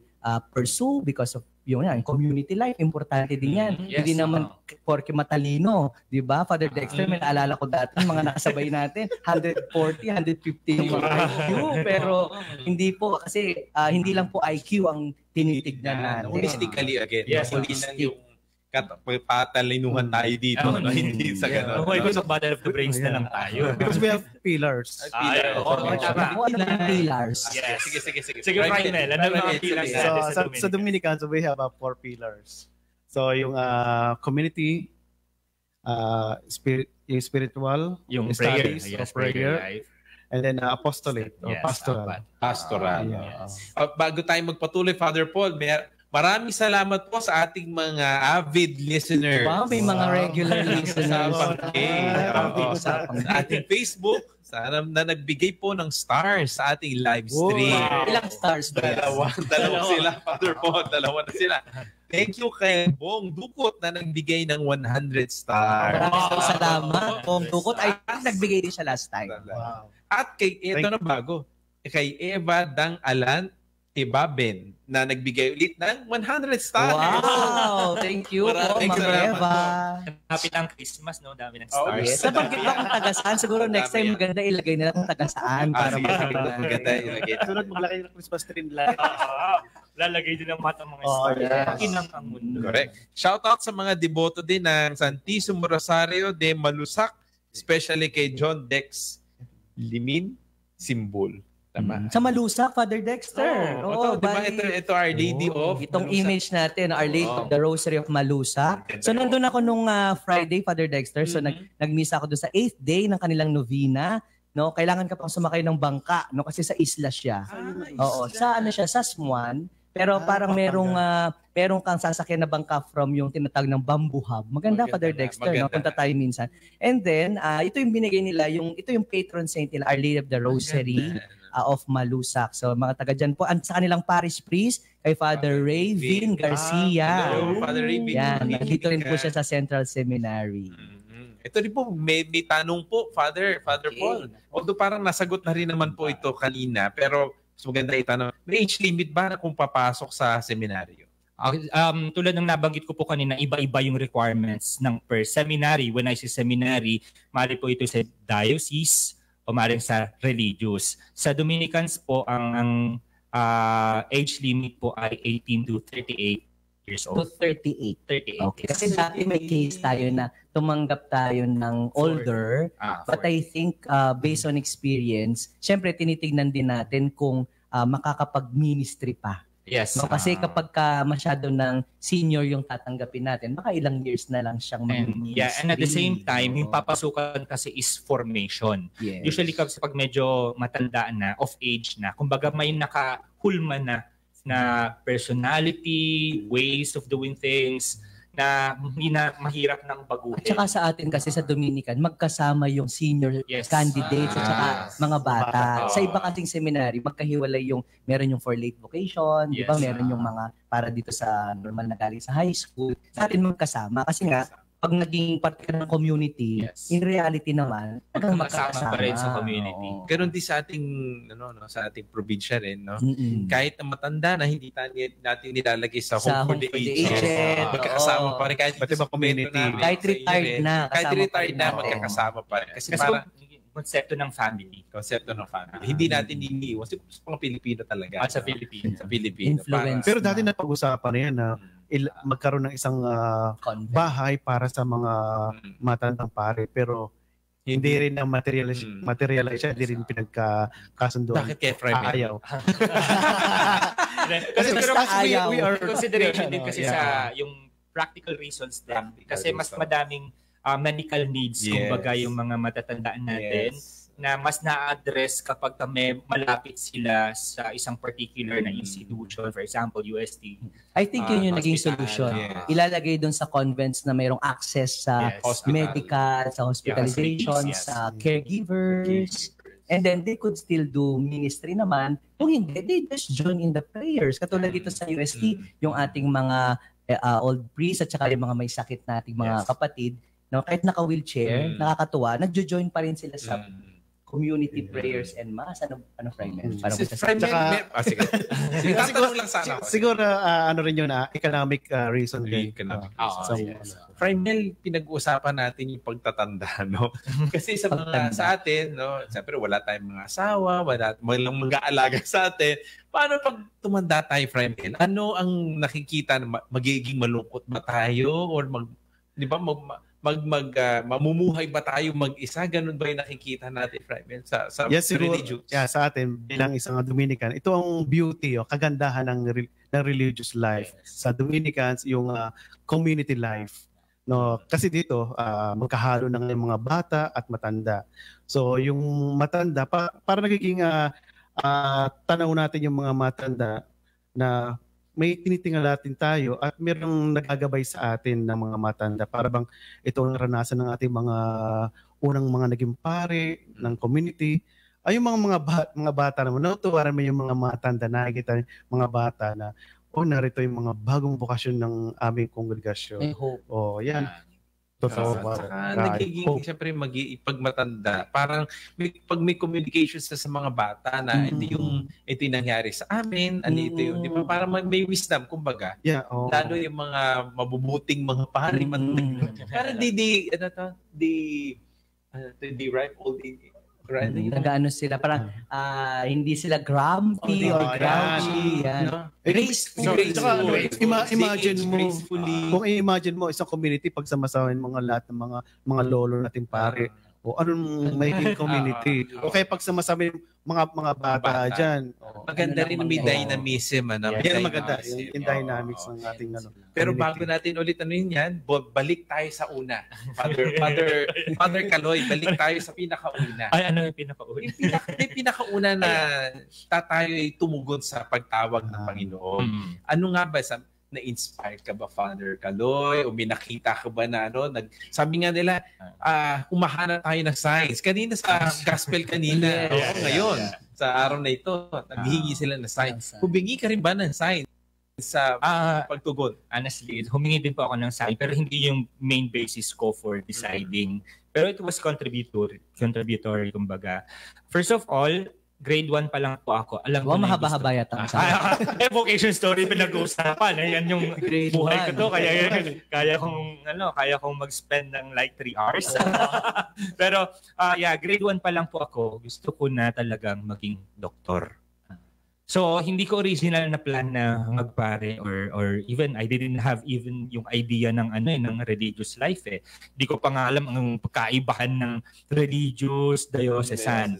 pursue because of yung community life, importante din yan. Yes. Hindi naman porke matalino, di ba? Father Dexter, may naalala ko dati, mga nakasabay natin, 140, 150 yung IQ, pero hindi po, kasi hindi lang po IQ ang tinitignan natin. Holistically again. Yes, Hindi lang yung patalinuhan tayo dito. Hindi sa gano'n. Because of battle of the brains na lang tayo. Because we have pillars. Tama. Ano ang pillars? Yes. Sige. Sige, Primel. Ano mga pillars natin Sa Dominicans, we have 4 pillars. So yung community, spiritual, yung prayer. studies Yes, of prayer, life. and then apostolate or Yes, pastoral. Pastoral. Yes. Bago tayo magpatuloy, Father Paul, maraming salamat po sa ating mga avid listeners. Wow, may mga regular listeners. Sa ating Facebook, sana na nagbigay po ng stars sa ating live stream. Wow. Ilang stars ba? Dalawa sila, Father Paul. Dalawa na sila. Thank you kay Bong Dukot na nagbigay ng 100 stars. Maraming salamat. Bong Dukot ay nagbigay din siya last time. Wow. At kay ito na bago, kay Eva Dang Alan Ibaben na nagbigay ulit ng 100 stars. Wow! Thank you po, Maraming Ma'am salamat Eva. Happy ng Christmas, dami ng stars. Yes. Nabanggit ba kung taga saan? Siguro next time maganda ilagay nila kung taga saan para Sige, maganda ilagay. Sunod maglaki ng Christmas tree nila. lalagay din ang mata mga Oh, stars. yes. Pakinang ang mundo. Correct. Shout out sa mga deboto din ng Santissimo Rosario de Malusac, especially kay John Dex Limin Simbol. Tama. Sa Malusac, Father Dexter. Oo, diba? bali- Ito Our Lady of Itong Malusac. image natin, Our Lady of the Rosary of Malusac. So nandun ako nung Friday, Father Dexter. So nag-miss ako doon sa 8th day ng kanilang novena. No, kailangan ka pang sumakay ng bangka, no, kasi sa isla siya. Oo, sa ano siya, sa Swan. Pero parang merong kang sasakyan na bangka from yung tinatawag ng Bamboo Hub. Maganda, Father Dexter, no? Punta tayo minsan. And then, ito yung binigay nila, ito yung patron saint nila, Our Lady of the Rosary of Malusac. So mga taga dyan po, sa kanilang parish priest, kay Father Ray Vin Garcia. Hello, Father Ray Vin. Yan, nandito rin po siya sa Central Seminary. Ito rin po, may tanong po, Father Paul. Although parang nasagot na rin naman po ito kanina, pero mas maganda itanong, may age limit ba na kung papasok sa seminaryo? Tulad ng nabanggit ko po kanina, iba-iba yung requirements ng per seminary. When I say seminary, mali po ito sa diocese o mali sa religious. Sa Dominicans po, ang age limit po ay 18 to 38 years To old. 38. 38. Okay. Kasi dati may case tayo na tumanggap tayo ng older. But I think based on experience, syempre tinitignan din natin kung makakapag-ministry pa. Yes. No, kasi kapag masyado ng senior yung tatanggapin natin, baka ilang years na lang siyang mag-ministry. And at the same time, yung papasukan kasi is formation. Yes. Usually kasi pag medyo matanda na, of age na, kumbaga may nakahulma na personality, ways of doing things, na hindi na mahirap ng baguhin. At saka sa atin kasi sa Dominican, magkasama yung senior candidates at saka mga bata. Sa iba kasing seminary, magkahiwalay yung, meron yung for late vocation, di ba? Meron yung mga para dito sa normal na galing sa high school. Sa atin magkasama kasi nga, pag naging part ka ng community, in reality naman, magkasama pa rin sa community. Oo. Ganon din sa ating sa ating probinsya rin, no? Mm-mm. Kahit na matanda na hindi natin nilalagay sa Sa home for the aged. Magkakasama pa rin kahit Pati ba community? Kahit retired na, Kahit kasama retired pa rin na natin. magkakasama pa rin. Kasi Kasi parang konsepto ng family. konsepto ng family. Hindi natin iniiwan. Kasi sa mga Pilipino talaga. At sa Philippines. Sa Pilipino. Influence. Pero dati napag-usapan na yan na magkaroon ng isang Convent. bahay para sa mga matandang pare. Pero hindi rin na materialize siya, hindi rin pinagkasunduan. Bakit kay Efraim? Ayaw. Kasi pero basta ayaw. we are consideration din kasi sa yung practical reasons din. Kasi mas madaming medical needs, kumbaga yung mga matatandaan natin, na mas na-address kapag may malapit sila sa isang particular na institution, for example, UST. I think yun yung naging hospital, solution. yes. Ilalagay doon sa convents na mayroong access sa Hospital. medical, sa hospitalization, Yes. sa caregivers. And then they could still do ministry naman. Kung hindi, they just join in the prayers. Katulad dito sa UST, yung ating mga old priests at saka yung mga may sakit nating mga kapatid, no, kahit naka-wheelchair, nakakatuwa, nagjo-join pa rin sila sa community prayers and mass. Ano Frimen? Parang Si Efraim, sige. Tatanong lang sana ako. Siguro ano rin yun economic reason din. Economic So, Primel, pinag-uusapan natin yung pagtatanda, no? Kasi sa atin, no, siyempre wala tayong mga asawa, walang mag-aalaga sa atin. Paano pag tumanda tayo, Primel? Ano ang nakikita na magiging malungkot ba tayo or di ba mamumuhay ba tayo mag-isa? Ganun ba yung nakikita natin, Primel, sa yes, siguro, religious? sa atin bilang isang Dominican, ito ang beauty, kagandahan ng religious life. Sa Dominicans, yung community life. No, kasi dito magkahalo ng mga bata at matanda. So yung matanda para nagiging tanaw natin yung mga matanda na may tinitingnan natin tayo at mayroong nagagabay sa atin ng mga matanda para bang ito ang naranasan ng ating mga unang mga naging pare ng community. Ay yung mga bata naman, natutuwa naman yung mga matanda, nakikita mga bata na narito yung mga bagong bokasyon ng aming kongregasyon. May hope. Yan. Totoo. Nagiging, siyempre, pag matanda, parang pag may communication sa mga bata na ito yung nangyari sa amin, ito yung, di ba? Parang may wisdom, kumbaga. Yeah, Lalo yung mga mabubuting mga pari. Parang they ripe old age. Nag-ano sila, parang hindi sila grumpy or grouchy. Yan. Imagine mo, kung i-imagine mo isang community pag sama-samahin lahat ng mga lolo nating pare, o anong magiging community. O kaya pag sama-sama mga bata dyan. Maganda rin may dynamism. Yan maganda. Yung dynamics ng ating Pero community. bago natin ulit balik tayo sa una. Father Kaloy, balik tayo sa pinakauna. Ay, ano yung pinakauna? Yung pinakauna na tayo ay tumugon sa pagtawag ng Panginoon. Ano nga ba na-inspire ka ba, Father Kaloy? O may nakita ka ba na sabi nga nila, humahanap tayo ng signs. Kanina sa gospel kanina. Ngayon, sa araw na ito, naghihingi sila ng signs. Humingi ka rin ba ng signs sa pagtugon? Honestly, humingi din po ako ng sign, pero hindi yung main basis ko for deciding. Pero it was contributory, kumbaga. First of all, grade 1 pa lang po ako. Alam ko mahaba-haba yata. Vocation story pinag-uusapan. Ayan yung buhay ko to. Kaya kong mag-spend ng like 3 hours. Pero grade 1 pa lang po ako. Gusto ko na talagang maging doktor. So, hindi ko original na plan na magpare or even I didn't have even yung idea ng ng religious life eh. Hindi ko pa nga alam ang pagkaibahan ng religious, diocesan.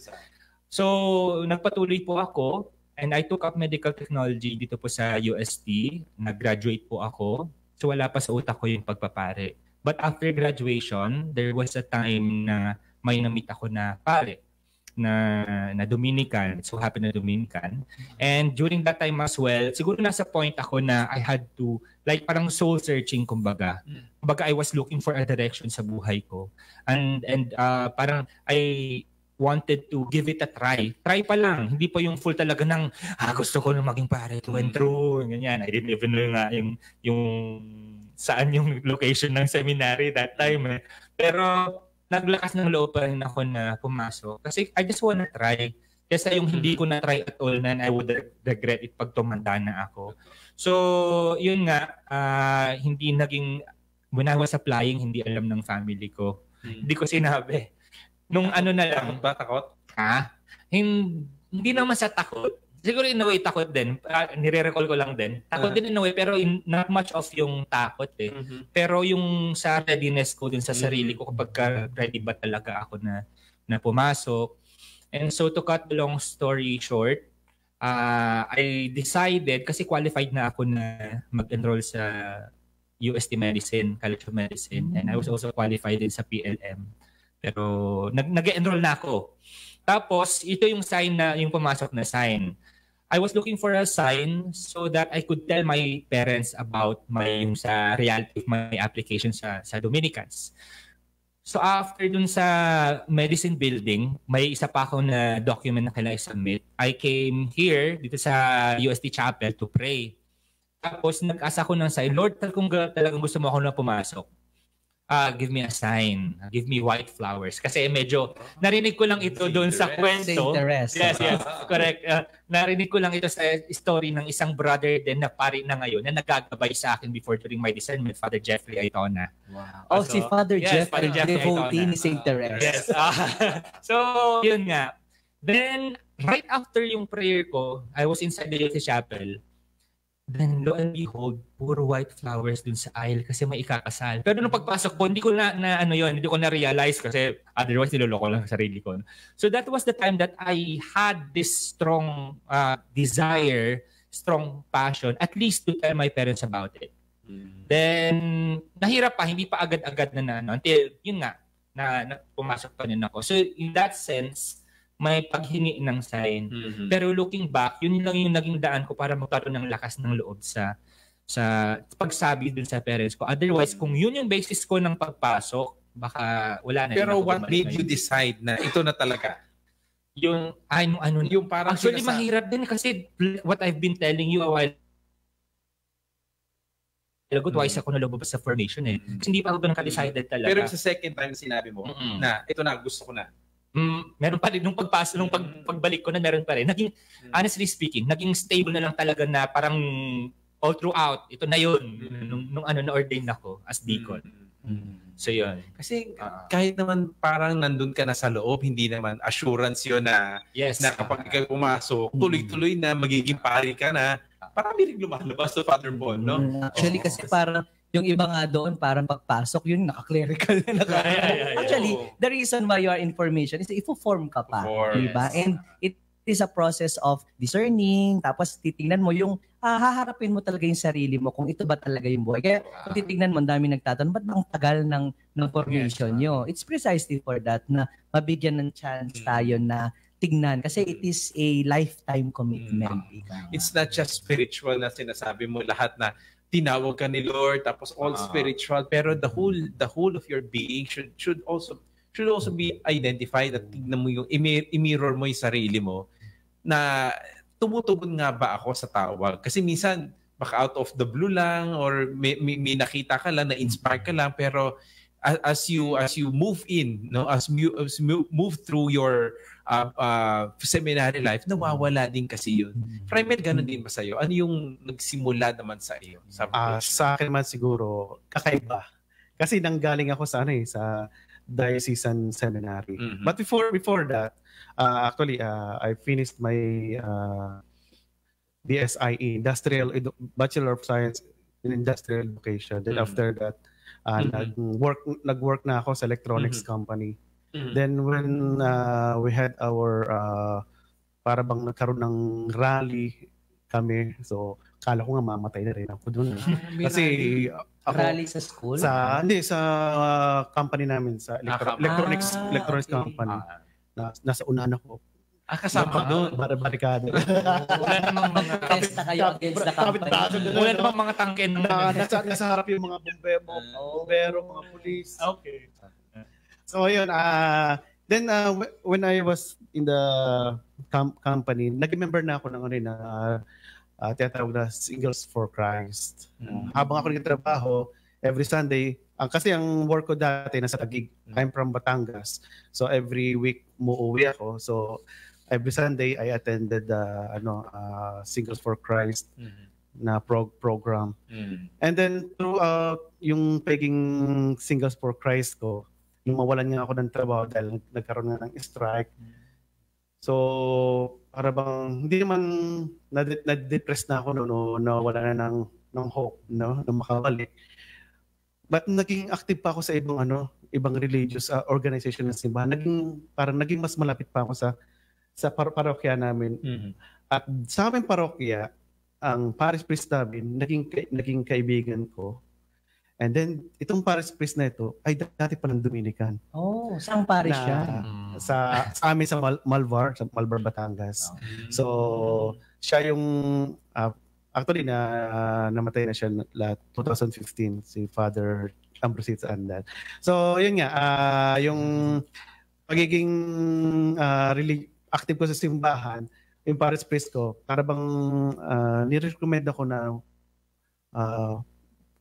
So, nagpatuloy po ako and I took up medical technology dito po sa UST. Nag-graduate po ako. So, wala pa sa utak ko yung pagpapare. But after graduation, there was a time na may na-meet ako na pare na Dominican. So, happy na Dominican. And during that time as well, siguro nasa point ako na I had to, like parang soul searching kumbaga. Kumbaga, I was looking for a direction sa buhay ko. And parang I wanted to give it a try. Try pa lang. Hindi pa yung full talaga ng, gusto ko na maging pare to and through. Ganyan. I didn't even know nga yung saan yung location ng seminary that time. Pero naglakas ng loob pa rin ako na pumasok. Kasi I just wanna try. Kasi yung hindi ko na try at all na I would regret it pag tumanda na ako. So, yun nga, hindi naging, when I was applying, hindi alam ng family ko. Hindi ko sinabi. Nung na lang. Takot? Hindi naman sa takot. Siguro in a way takot din. Nire-recall ko lang din. Takot din in a way pero not much of yung takot eh. Pero yung sa readiness ko dun sa sarili ko kapag ready ba talaga ako na pumasok. And so to cut the long story short, I decided kasi qualified na ako na mag-enroll sa UST Medicine, College of Medicine. And I was also qualified din sa PLM. Pero nag-enroll na ako. Tapos, ito yung sign yung pumasok na sign. I was looking for a sign so that I could tell my parents about yung sa reality of my application sa Dominicans. So after dun sa medicine building, may isa pa ako na document na kailangan submit. I came here, dito sa UST Chapel to pray. Tapos nag-asa ko ng sign, Lord, kung talagang gusto mo ako na pumasok, give me a sign. Give me white flowers. Kasi medyo, narinig ko lang ito doon sa kwento. Yes, correct. Narinig ko lang ito sa story ng isang brother din na pari na ngayon na nagagabay sa akin before during my discernment, Father Jeffrey Aitona. Wow. Si Father Jeffrey, devotee ni St. Therese. Yes. So, yun nga. Then, right after yung prayer ko, I was inside the UST Chapel. Then, lo and behold, puro white flowers dun sa aisle kasi may ikakasal. Pero nung pagpasok po, hindi ko hindi ko na-realize kasi otherwise niloloko lang sa sarili ko. So that was the time that I had this strong desire, strong passion, at least to tell my parents about it. Then, nahirap pa, hindi pa agad-agad until, yun nga, na pumasok pa rin ako. So in that sense, may paghingi ng sign. Pero looking back, yun lang yung naging daan ko para magkaroon ng lakas ng loob sa pagsabi dun sa parents ko. Otherwise, kung yun yung basis ko ng pagpasok, baka wala na. Pero what made you decide na ito na talaga? Yung yung parang actually mahirap din kasi what I've been telling you a while ago, twice ako nalubos sa formation eh. Kasi hindi pa ako naka-decided talaga. Pero sa second time sinabi mo na ito na, gusto ko na. Meron pa rin nung pagpasok, nung pagbalik ko na meron pa rin. Honestly speaking, naging stable na lang talaga na parang all throughout. Ito na yun. Nung na-ordain ako as deacon. So yun. Kasi kahit naman parang nandun ka na sa loob, hindi naman assurance yun na, Yes. na kapag ikaw pumasok, tuloy-tuloy na, magiging pari ka na. Parang rin lumalabas to Father Bon, no? Actually, kasi parang yung iba nga doon, parang pagpasok, yun naka-clerical na Actually, the reason why your information is ifo-form ka pa. Diba? And it is a process of discerning, tapos titingnan mo yung haharapin mo talaga yung sarili mo kung ito ba talaga yung buhay. Kaya kung titingnan mo, ang dami nagtatanong, ba't ang tagal ng formation nyo? It's precisely for that na mabigyan ng chance tayo na tignan. Kasi it is a lifetime commitment. It's not just spiritual na sinasabi mo, lahat na tinawag ka ni Lord, tapos all spiritual, pero the whole of your being should also be identified at tignan mo yung i-mirror mo yung sarili mo na tumutugon nga ba ako sa tawag? Kasi minsan, baka out of the blue lang or may nakita ka lang, na-inspire ka lang, pero as you move in, no, as you move through your seminary life, nawawala din kasi yun. Primal, ganun din ba sa'yo? Ano yung nagsimula naman sa iyo? Sa akin man siguro, kakaiba. Kasi nanggaling ako sa sa diocesan seminary. But before that, actually, I finished my BSIE, Bachelor of Science in Industrial Education. Then after that, nag-work na ako sa electronics company. Then when we had our para bang nagkaroon ng rally kami, so kala ko nga mamatay na rin ako doon. Kasi ako, rally sa school? Sa company namin, sa electronics company. Nasa unahan ako. Kasama ka doon. Barikado. Wala namang mga testa kayo against the company. Wala namang mga tangke nasa harap yung mga bombero, mga police. Okay. So yun, then when I was in the company, nag-member na ako ng tinatawag na Singles for Christ. Habang ako nagtatrabaho, every Sunday, kasi ang work ko dati nasa Taguig. I'm from Batangas. So every week muuwi ako. So every Sunday I attended Singles for Christ na program. And then throughout yung pagiging Singles for Christ ko, yung mawalan nga ako ng trabaho dahil nagkaroon nga ng strike. So para bang hindi naman na-depress na ako nawala na ng hope, no, na makabalik. But naging active pa ako sa ibang religious organization ng simbahan. Naging mas malapit pa ako sa parokya namin. At sa aming parokya, ang parish priest namin naging kaibigan ko. And then itong parish priest na ito ay dati pa ng Dominican. Oh, saan parish siya? Sa amin sa Malvar, Batangas. So siya yung actually namatay na siya 2015 si Father Ambrosito Andal. So yun nga, yung pagiging active ko sa simbahan, yung parish priest ko, para bang nirecommend ako na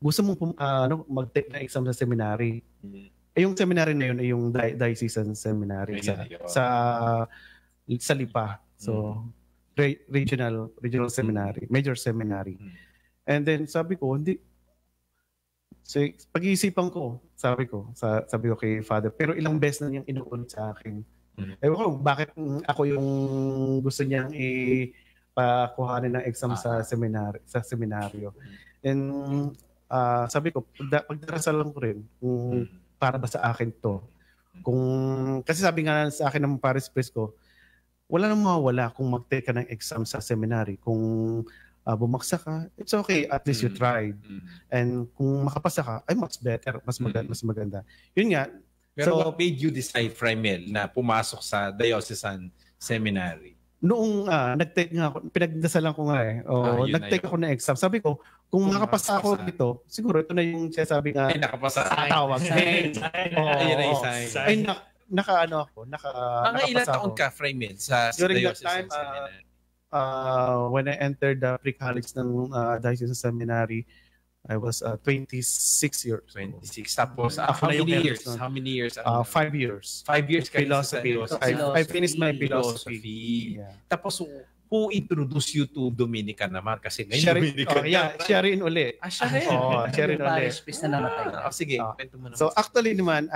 gusto mong mag-take na exam sa seminary. Yung seminary na yun ay yung diocesan seminary sa Lipa. So regional seminary, major seminary. And then sabi ko, hindi. So pag-iisipan ko, sabi ko kay Father, pero ilang beses na niyang inuulit sa akin. Ewan ko, bakit ako yung gusto niyang ipakuhanin ng exam sa seminaryo. And sabi ko, pagdarasalan ko rin, para ba sa akin to? Kasi sabi nga sa akin ng parish priest ko, wala nang mawawala kung mag-take ka ng exam sa seminary. Kung bumagsak ka, it's okay, at least you tried. And kung makapasa ka, ay much better, mas maganda. Yun nga. Pero what made you decide, Frimel, na pumasok sa diocesan seminary? Noong nag-take nga ako, pinagdasalan ko nga nag-take ako ng exam. Sabi ko, kung makapasa ako dito, siguro ito na yung sabi nga, ay, nakapasa. Tawag. Ay, mga ilang taon ka, Frimel, sa during that diocesan time, seminary? when I entered the pre-college ng diocesan seminary, I was 26 years. 26. Tapos, how many years? 5 years. 5 years ka philosophy. sa philosophy. I finished my philosophy. Tapos, who introduced you to Dominican naman? Kasi ngayon Dominican. Siya rin uli. Siya rin. Siya rin uli. Parish priest na namatay. Sige, kwento mo naman. So actually naman,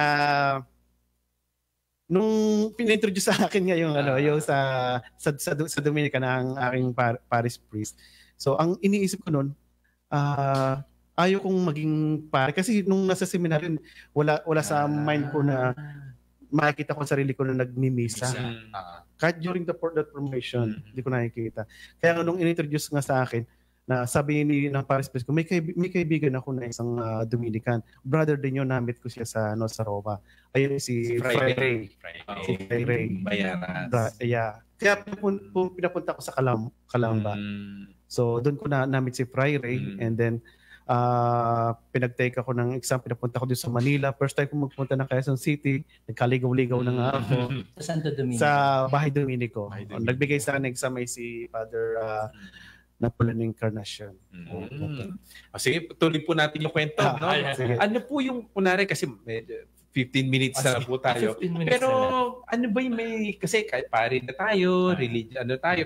nung pinintroduce sa akin ngayon yung sa Dominican ang aking parish priest. So ang iniisip ko noon, ayaw kong maging pare kasi nung nasa seminary wala sa mind ko na makikita ko ang sarili ko na nagmimisa. Kahit during that formation, hindi ko nakikita. Kaya nung inintroduce nga sa akin, na sabi ng parish priest ko, may kaibigan ako na isang Dominican. Brother din yun, namit ko siya sa Roma. Ayun si Fray Ray. Si Fray Ray. Bayaras. Kaya pinapunta ko sa Calamba. So doon ko namit si Fray Ray and then pinag-take ako ng exam, pinapunta ko doon sa Manila. First time ko magpunta ng Quezon City, nagkaligaw-ligaw na nga ako. Sa Santo Domingo. Sa Bahay Dominico. Nagbigay sa akin ng exam ay si Father Napoleon Encarnacion. Sige, tuloy po natin yung kwento. No? Ano po yung, kunwari kasi 15 minutes na po tayo. Pero ano ba yung kasi kahit pare na tayo,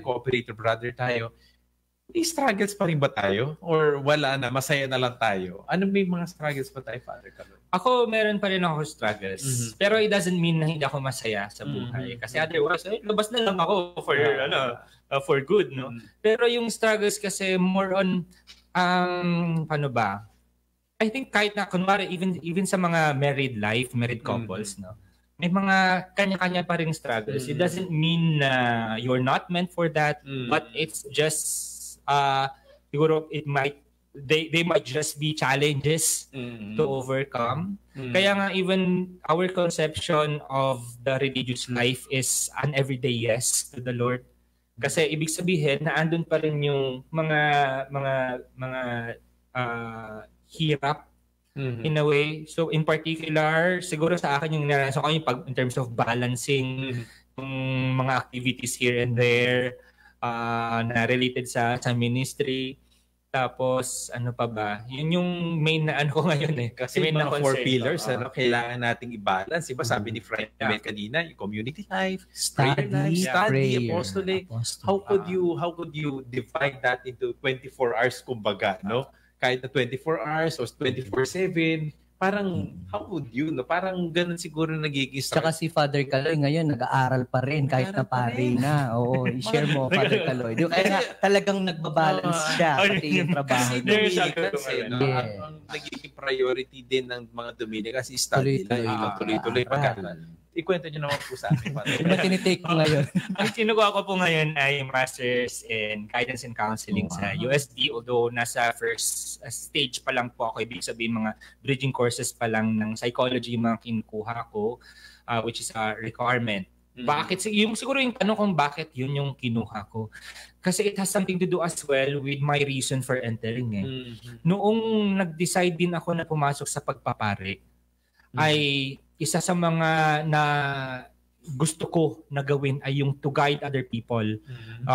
cooperator brother tayo, may struggles pa rin ba tayo? Or wala na, masaya na lang tayo? Ano may mga struggles pa tayo, Father Caloy? Ako, meron pa rin ako struggles. Pero it doesn't mean na hindi ako masaya sa buhay. Kasi otherwise, labas na lang ako for good, no? Pero yung struggles kasi more on, paano ba? I think kahit na, kunwari, even sa mga married couples, no? May mga kanya-kanya pa rin struggles. It doesn't mean na you're not meant for that, but it's just siguro they might just be challenges to overcome. Kaya nga even our conception of the religious life is an everyday yes to the Lord. Kasi ibig sabihin na andun pa rin yung mga hirap in a way. So in particular, siguro sa akin yung naranasan ko yung in terms of balancing yung mga activities here and there, na related sa ministry. Tapos ano pa ba? Yun yung main na ano ko ngayon eh. Kasi may mga 4 pillars kailangan nating i-balance. Diba? Sabi ni Frank kanina, yung community life, study, apostolic. How could you divide that into 24 hours kumbaga, no? Kahit na 24 hours o 24/7, parang how would you, no? Parang ganun siguro nagiging start. Tsaka si Father Caloy ngayon nag-aaral pa rin kahit na pare na. Oo, i-share mo Father Caloy. Kaya nga talagang nagbabalance siya pati yung trabaho niya. Ang nagiging priority din ng mga Dominicans is study life. Tuloy-tuloy pag-aaral. Ikwento nyo naman po sa akin. Ano tinitake ko ngayon? Ang sinukuha ko po ngayon ay Masters in Guidance and Counseling sa USD. Although nasa first stage pa lang po ako, ibig sabihin mga bridging courses pa lang ng psychology yung mga kinukuha ko, which is a requirement. Bakit? Siguro yung tanong kung bakit yun yung kinuha ko. Kasi it has something to do as well with my reason for entering. Noong nag-decide din ako na pumasok sa pagpapare, ay isa sa mga na gusto ko na gawin ay yung to guide other people,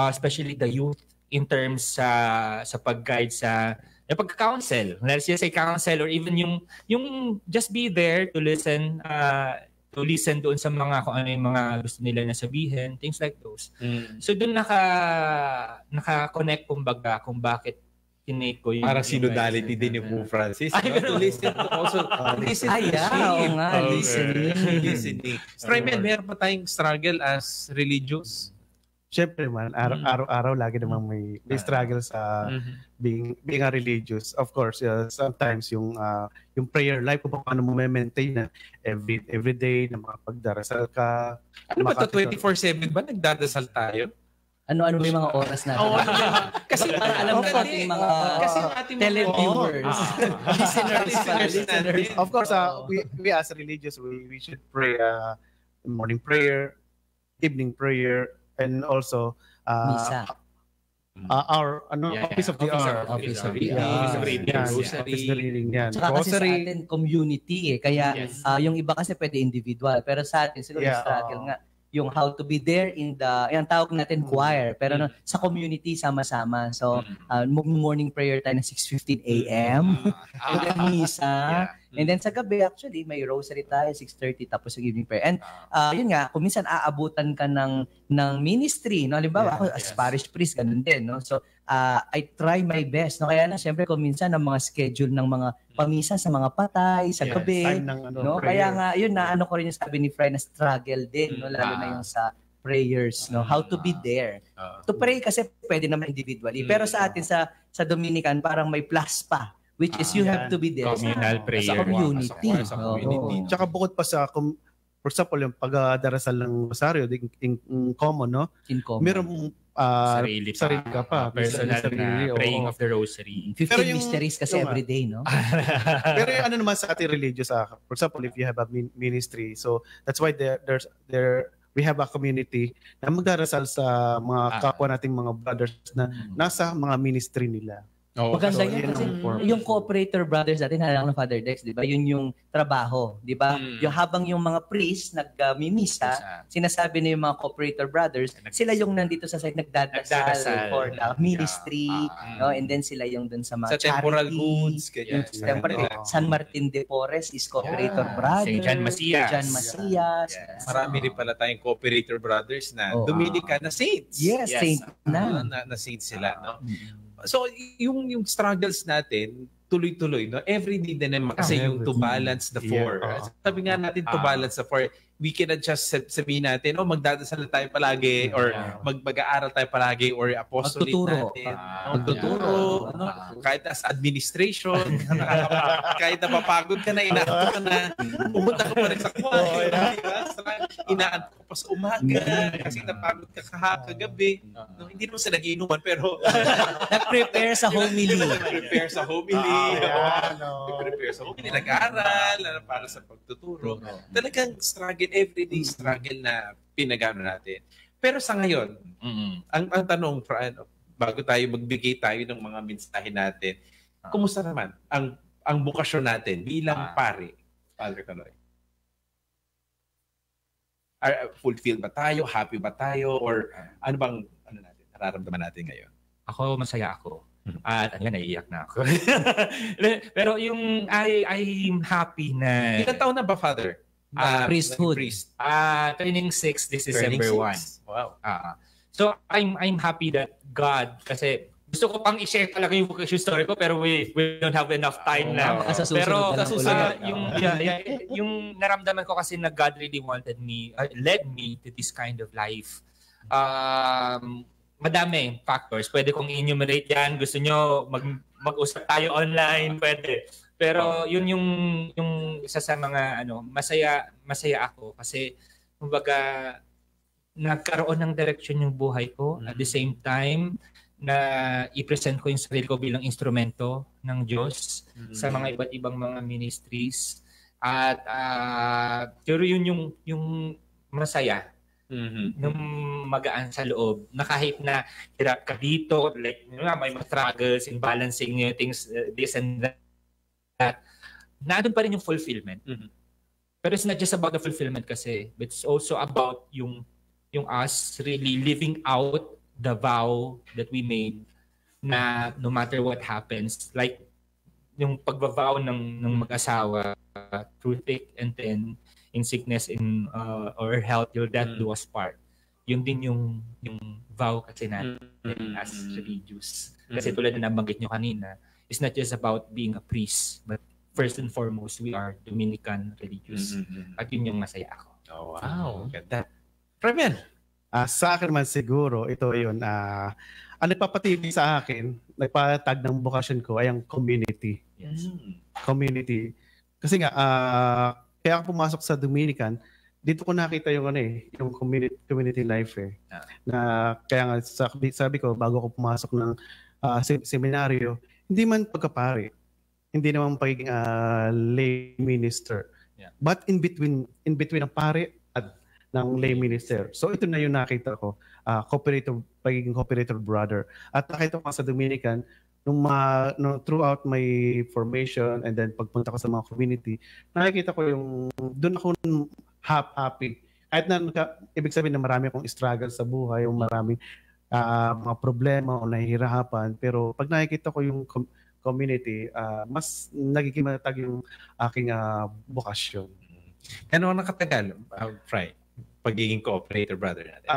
especially the youth in terms sa pag-guide sa pag-counsel. Let's just say counsel or even yung just be there to listen doon sa mga kung ano yung mga gusto nila na sabihin, things like those. So doon naka-connect kumbaga kung bakit tinake ko yung parang synodality din yung Pope Francis. To listen to also listen to listening. Strayman, meron pa tayong struggle as religious? Siyempre man, araw-araw lagi namang may struggle sa being a religious. Of course, sometimes yung prayer life, kung paano mo maintain na every day na makapagdarasal ka. Ano ba ito, 24/7 ba nagdadasal tayo? Ano may mga oras natin. Kasi para alam na natin mga televiewers, listeners. Of course, we as religious, we should pray morning prayer, evening prayer, and also misa. Our office of the hour. Office of the reading yan. Tsaka kasi sa atin community kaya yung iba kasi pwede individual, pero sa atin siguro yung struggle nga yung how to be there in the, yung tawag natin choir, pero sa community sama-sama. So, morning prayer tayo ng 6:15 a.m. And then misa. And then sa gabi, actually, may rosary tayo, 6:30, tapos yung evening prayer. And yun nga, kung minsan aabutan ka ng ministry, no? Halimbawa, ako as parish priest, ganun din, no? So, I try my best, no? Kaya na, syempre, kung minsan ang mga schedule ng mga pamisa sa mga patay, sa gabi, time ng, no? prayer. Kaya nga, yun na, ko rin yung sabi ni Fred, na struggle din, no? Lalo na yung sa prayers, no? How to be there. To pray kasi pwede naman individually. Pero sa atin, sa Dominican, parang may plus pa, which is you have to be there. Communal prayer. Sa community. Sa community. Oo. Tsaka bukod pa sa, for example, yung pagdarasal ng Rosario, in common, no? In common. Meron Sarili ka pa. Personal Sarili, na praying oo. of the rosary. 15 Pero yung- mysteries kasi yung- everyday, no? Pero yung ano naman sa ating religious, for example, if you have a ministry, so that's why we have a community na magdarasal sa mga kapwa nating mga brothers na nasa mga ministry nila. Maganda So, yan yun kasi ang purpose. yung cooperator brothers natin, halang ng Father Dex, di ba? Yun yung trabaho, di ba? Yung habang yung mga priests nagmimisa, sinasabi na yung mga cooperator brothers, sila yung nandito sa side nagdadasal for the ministry, no? And then sila yung dun sa mga Sa temporal charity. goods, ganyan. Yung temporal, San Martin de Porres is cooperator brothers. Saint John Macias. John Macias. Marami rin pala tayong cooperator brothers na Oo. Dominican na saints. Yes, saint na. Na saints sila, no? So yung struggles natin tuloy-tuloy, no? Every day din naman kasi yung to balance the four. Yeah. Sabi nga natin to balance the four. We cannot just sabihin natin, magdadasal tayo palagi or mag-aaral tayo palagi or apostolate Magtuturo. natin. Magtuturo. No? Kahit as administration, kahit napapagod ka na, inaantok ka na, pumunta ka pa rin sa kumain. Inaantok ka pa sa umaga kasi napagod ka kagabi. No, hindi naman sila nagiinuman pero Nag-prepare sa homily. nag-prepare sa homily. Nag-prepare sa homily. Nag-aaral para sa pagtuturo. Talagang struggle, everyday struggle na pinagano natin. Pero sa ngayon, ang tanong, bago tayo magbigay tayo ng mga mensahe natin, kumusta naman ang bukasyon natin bilang pare, Father Caloy? Fulfilled ba tayo? Happy ba tayo? Or ano bang nararamdaman natin ngayon? Ako, masaya ako. At naiiyak na ako. Pero yung I'm happy na... Ilang taon na ba, Father? Priesthood. Priest. Turning 6 this December Turning 1. 6. Wow. So I'm happy that God, kasi gusto ko pang i-share talaga yung vocation story ko pero we don't have enough time na. Sa susunod Pero na lang ulit. yung naramdaman ko kasi na God really wanted me, led me to this kind of life. Madami factors. Pwede kong enumerate yan. Gusto nyo mag-usap tayo online, pwede. Pero yun yung isa sa mga masaya ako kasi kumbaga nagkaroon ng direction yung buhay ko at the same time na i-present ko yung sarili ko bilang instrumento ng Diyos sa mga iba't ibang mga ministries at pero yun yung masaya nung magaan sa loob na kahit na hirap ka dito like may mga struggles in balancing yung things this and that naandun pa rin yung fulfillment. Pero it's not just about the fulfillment kasi but it's also about yung us really living out the vow that we made na no matter what happens, like yung pagba-vow ng mag-asawa through thick and thin, in sickness in or health till death do us part. Yun din yung vow kasi natin as religious. Kasi tulad na nabanggit nyo kanina, it's not just about being a priest, but first and foremost, we are Dominican religious. At yun yung masaya ako. Oh, wow. Ganda. Premier. Sa akin man siguro, ito yun. Ang nagpapatibig sa akin, nagpatag ng bukasyon ko ay ang community. Yes. Community. Kasi nga, kaya ako pumasok sa Dominican, dito ko nakita yung yung community life Na kaya nga sabi ko bago ako pumasok ng seminaryo, hindi man pagkapare, hindi naman pagiging lay minister. Yeah. But in between ang pare at ng lay minister. So ito na yung nakita ko, pagiging cooperator brother. At nakita ko sa Dominican, throughout my formation and then pagpunta ko sa mga community, nakikita ko doon ako happy. kahit na ibig sabihin na marami akong struggle sa buhay, yung maraming mga problema o nahihirapan, pero pag nakikita ko yung community, mas nagiging matag yung aking bukasyon. Ano ang nakatagal, Fry, pagiging cooperator brother natin?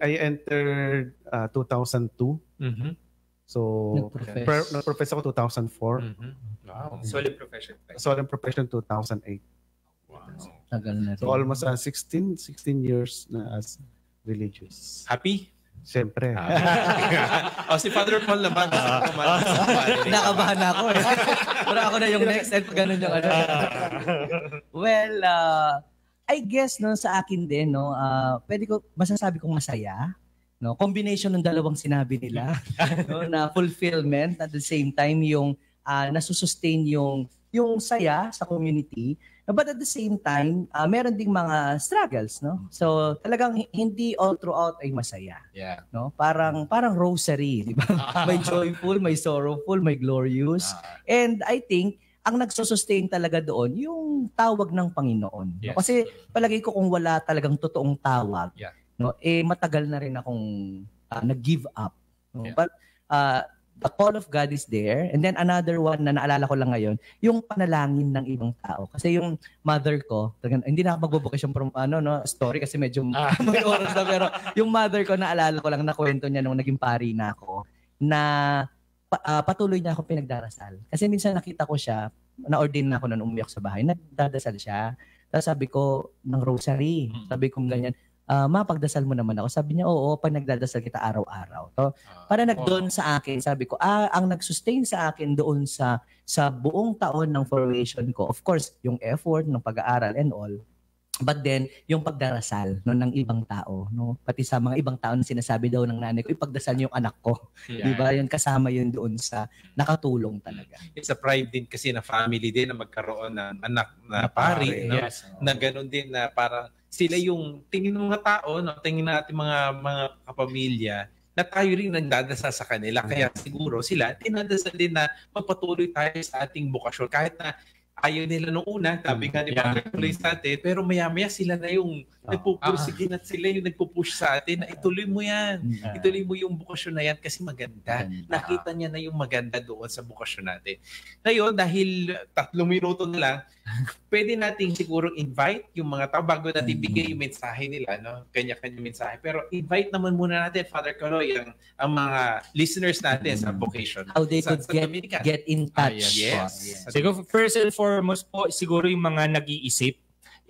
I entered 2002. Mm-hmm. So, nag-profess ako 2004. Mm-hmm. Wow. Solid profession. Solid profession 2008. Wow. Tagal na rin. So almost 16 years na as religious. Happy? Siyempre. Si Father Paul naman. Nakabahan na ako eh. Pero ako na yung next and ganun yung ano. Well, I guess no sa akin din no, masasabi kong masaya. No, combination ng dalawang sinabi nila, no, na fulfillment at the same time yung nasusustain yung saya sa community, but at the same time meron ding mga struggles, no? So talagang hindi all throughout ay masaya. Yeah. No? Parang rosary, di ba? May joyful, may sorrowful, may glorious. And I think ang nagsusustain talaga doon yung tawag ng Panginoon. Yes. No? Kasi palagi ko kung wala talagang totoong tawag, yeah, no, matagal na rin akong nag-give up. No? Yeah. But the call of God is there. And then another one na naalala ko lang ngayon, yung panalangin ng ibang tao. Kasi yung mother ko, hindi na ako magbubukis yung story kasi medyo may oras na. Pero yung mother ko, naalala ko lang na kwento niya nung naging pari na ako, na patuloy niya ako pinagdarasal. Kasi minsan nakita ko siya, na-ordain na ako nung umiyak sa bahay, nagdadasal siya. Tapos sabi ko, ng rosary. Sabi ko ganyan, ma, pagdasal mo naman ako. Sabi niya, oo, pag nagdadasal kita araw-araw. So, para nag-doon sa akin, sabi ko, ang nag-sustain sa akin doon sa buong taon ng formation ko, of course, yung effort ng pag-aaral and all, but then, yung pagdarasal no, ng ibang tao. No? Pati sa mga ibang tao na sinasabi daw ng nanay ko, ipagdasal niyo yung anak ko. Yeah. Di ba? Yun, kasama yun doon sa nakatulong talaga. It's a pride din kasi na family din na magkaroon ng anak na pari. No? Yes. Na gano'n din na parang sila yung tingin ng mga tao, no? Tingin natin mga kapamilya, na tayo rin nagdadasal sa kanila. Kaya siguro sila, tinadasal din na magpatuloy tayo sa ating bukasyon. Kahit na ayaw nila nung una, sabi nga ni Father Tuloy sa atin, pero maya-maya sila na yung nagpupursige at sila yung nagpupush sa atin na ituloy mo yan. Ituloy mo yung bukasyon na yan kasi maganda. Nakita niya na yung maganda doon sa bukasyon natin. Ngayon, dahil 3 minuto na lang, pwede nating siguro invite yung mga tao bago natin bigay yung mensahe nila, no? Kanya-kanya mensahe. Pero invite naman muna natin, Father Caloy, ang mga listeners natin sa vocation. How they could get in touch. Yes. Siguro, first and foremost po, siguro yung mga nag-iisip,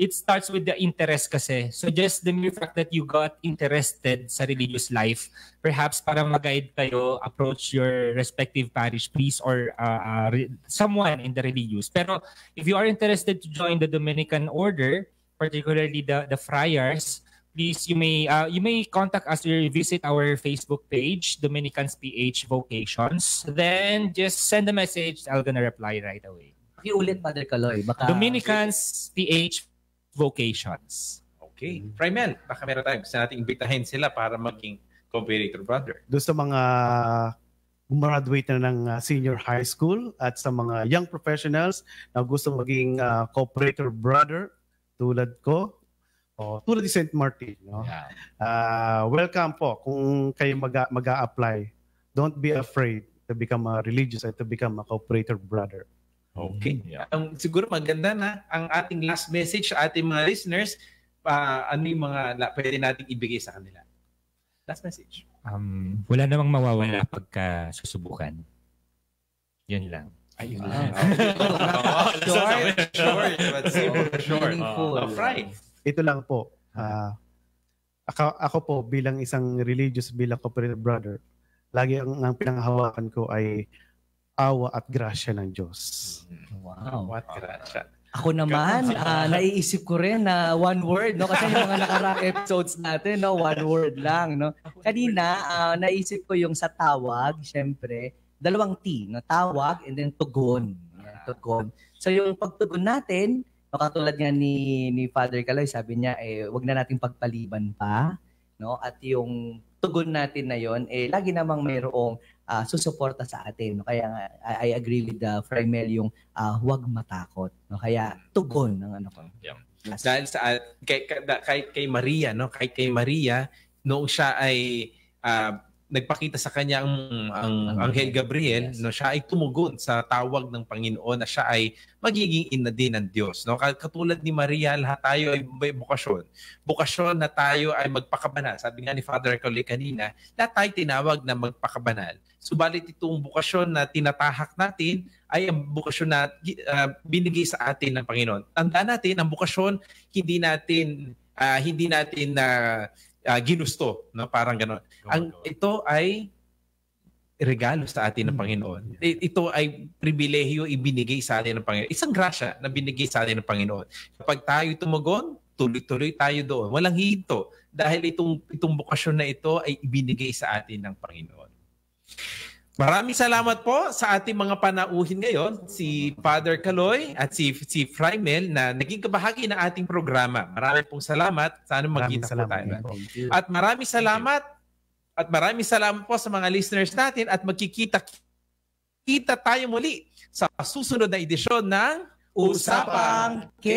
it starts with the interest kasi. So just the mere fact that you got interested sa religious life, perhaps para mag-guide kayo, approach your respective parish priest or someone in the religious. Pero if you are interested to join the Dominican order, particularly the friars, please you may contact us or visit our Facebook page, Dominicans PH Vocations. Then just send a message. I'm gonna reply right away. Ulit, Father Caloy. Baka Dominicans PH Vocations. Okay. Frymel, baka meron tayo. Gusto natin imbitahin sila para maging cooperator brother. Doon sa mga graduate na ng senior high school at sa mga young professionals na gusto maging cooperator brother tulad ko, tulad ni St. Martin. No? Yeah. Welcome po kung kayo mag-a-apply. Don't be afraid to become a religious and to become a cooperator brother. Okay. Siguro maganda na ang ating last message sa ating mga listeners. Ano yung mga pwede nating ibigay sa kanila? Last message. Wala namang mawawala pagka susubukan. Yun lang. Ayun lang. Short, but short. Fry. Ito lang po. Ako po bilang isang religious, bilang cooperative brother, lagi ang pinanghahawakan ko ay awa at grasya ng Diyos. Wow. What grasya? Ako naman, naiisip ko rin na one word, no? Kasi yung mga nakarang episodes natin, no? One word lang, no? Kanina, naisip ko yung sa tawag, syempre, 2 T, no? Tawag and then tugon. Tugon. So yung pagtugon natin, no, katulad nga ni Father Caloy, sabi niya, wag na nating pagpaliban pa, no? At yung tugon natin na yon, lagi namang mayroong susuporta sa atin. No? Kaya I agree with Frymel yung huwag matakot. No? Kaya tugon ng ano ko. Yeah. Dahil sa kay Maria, no? Kay Maria noong siya ay nagpakita sa kanya ang Anghel Gabriel, no, siya ay tumugon sa tawag ng Panginoon na siya ay magiging ina din ng Diyos, no? Katulad ni Maria, lahat tayo ay may bukasyon na tayo ay magpakabanal. Sabi nga ni Father Coli kanina, lahat tayo tinawag na magpakabanal. Subalit itong bukasyon na tinatahak natin ay ang bukasyon na binigay sa atin ng Panginoon. Tandaan natin, ang bukasyon hindi natin ginusto, no? Parang gano'n. Ito ay regalo sa atin ng Panginoon. Ito ay pribilehiyo ibinigay sa atin ng Panginoon. Isang grasya na binigay sa atin ng Panginoon. Kapag tayo tumugon, tuloy-tuloy tayo doon. Walang hinto. Dahil itong bukasyon na ito ay ibinigay sa atin ng Panginoon. Maraming salamat po sa ating mga panauhin ngayon, si Father Caloy at si Fray Mel na naging kabahagi ng ating programa. Maraming pong salamat. Sana magkita po tayo. At maraming salamat po sa mga listeners natin at magkikita tayo muli sa susunod na edisyon ng Usapang K.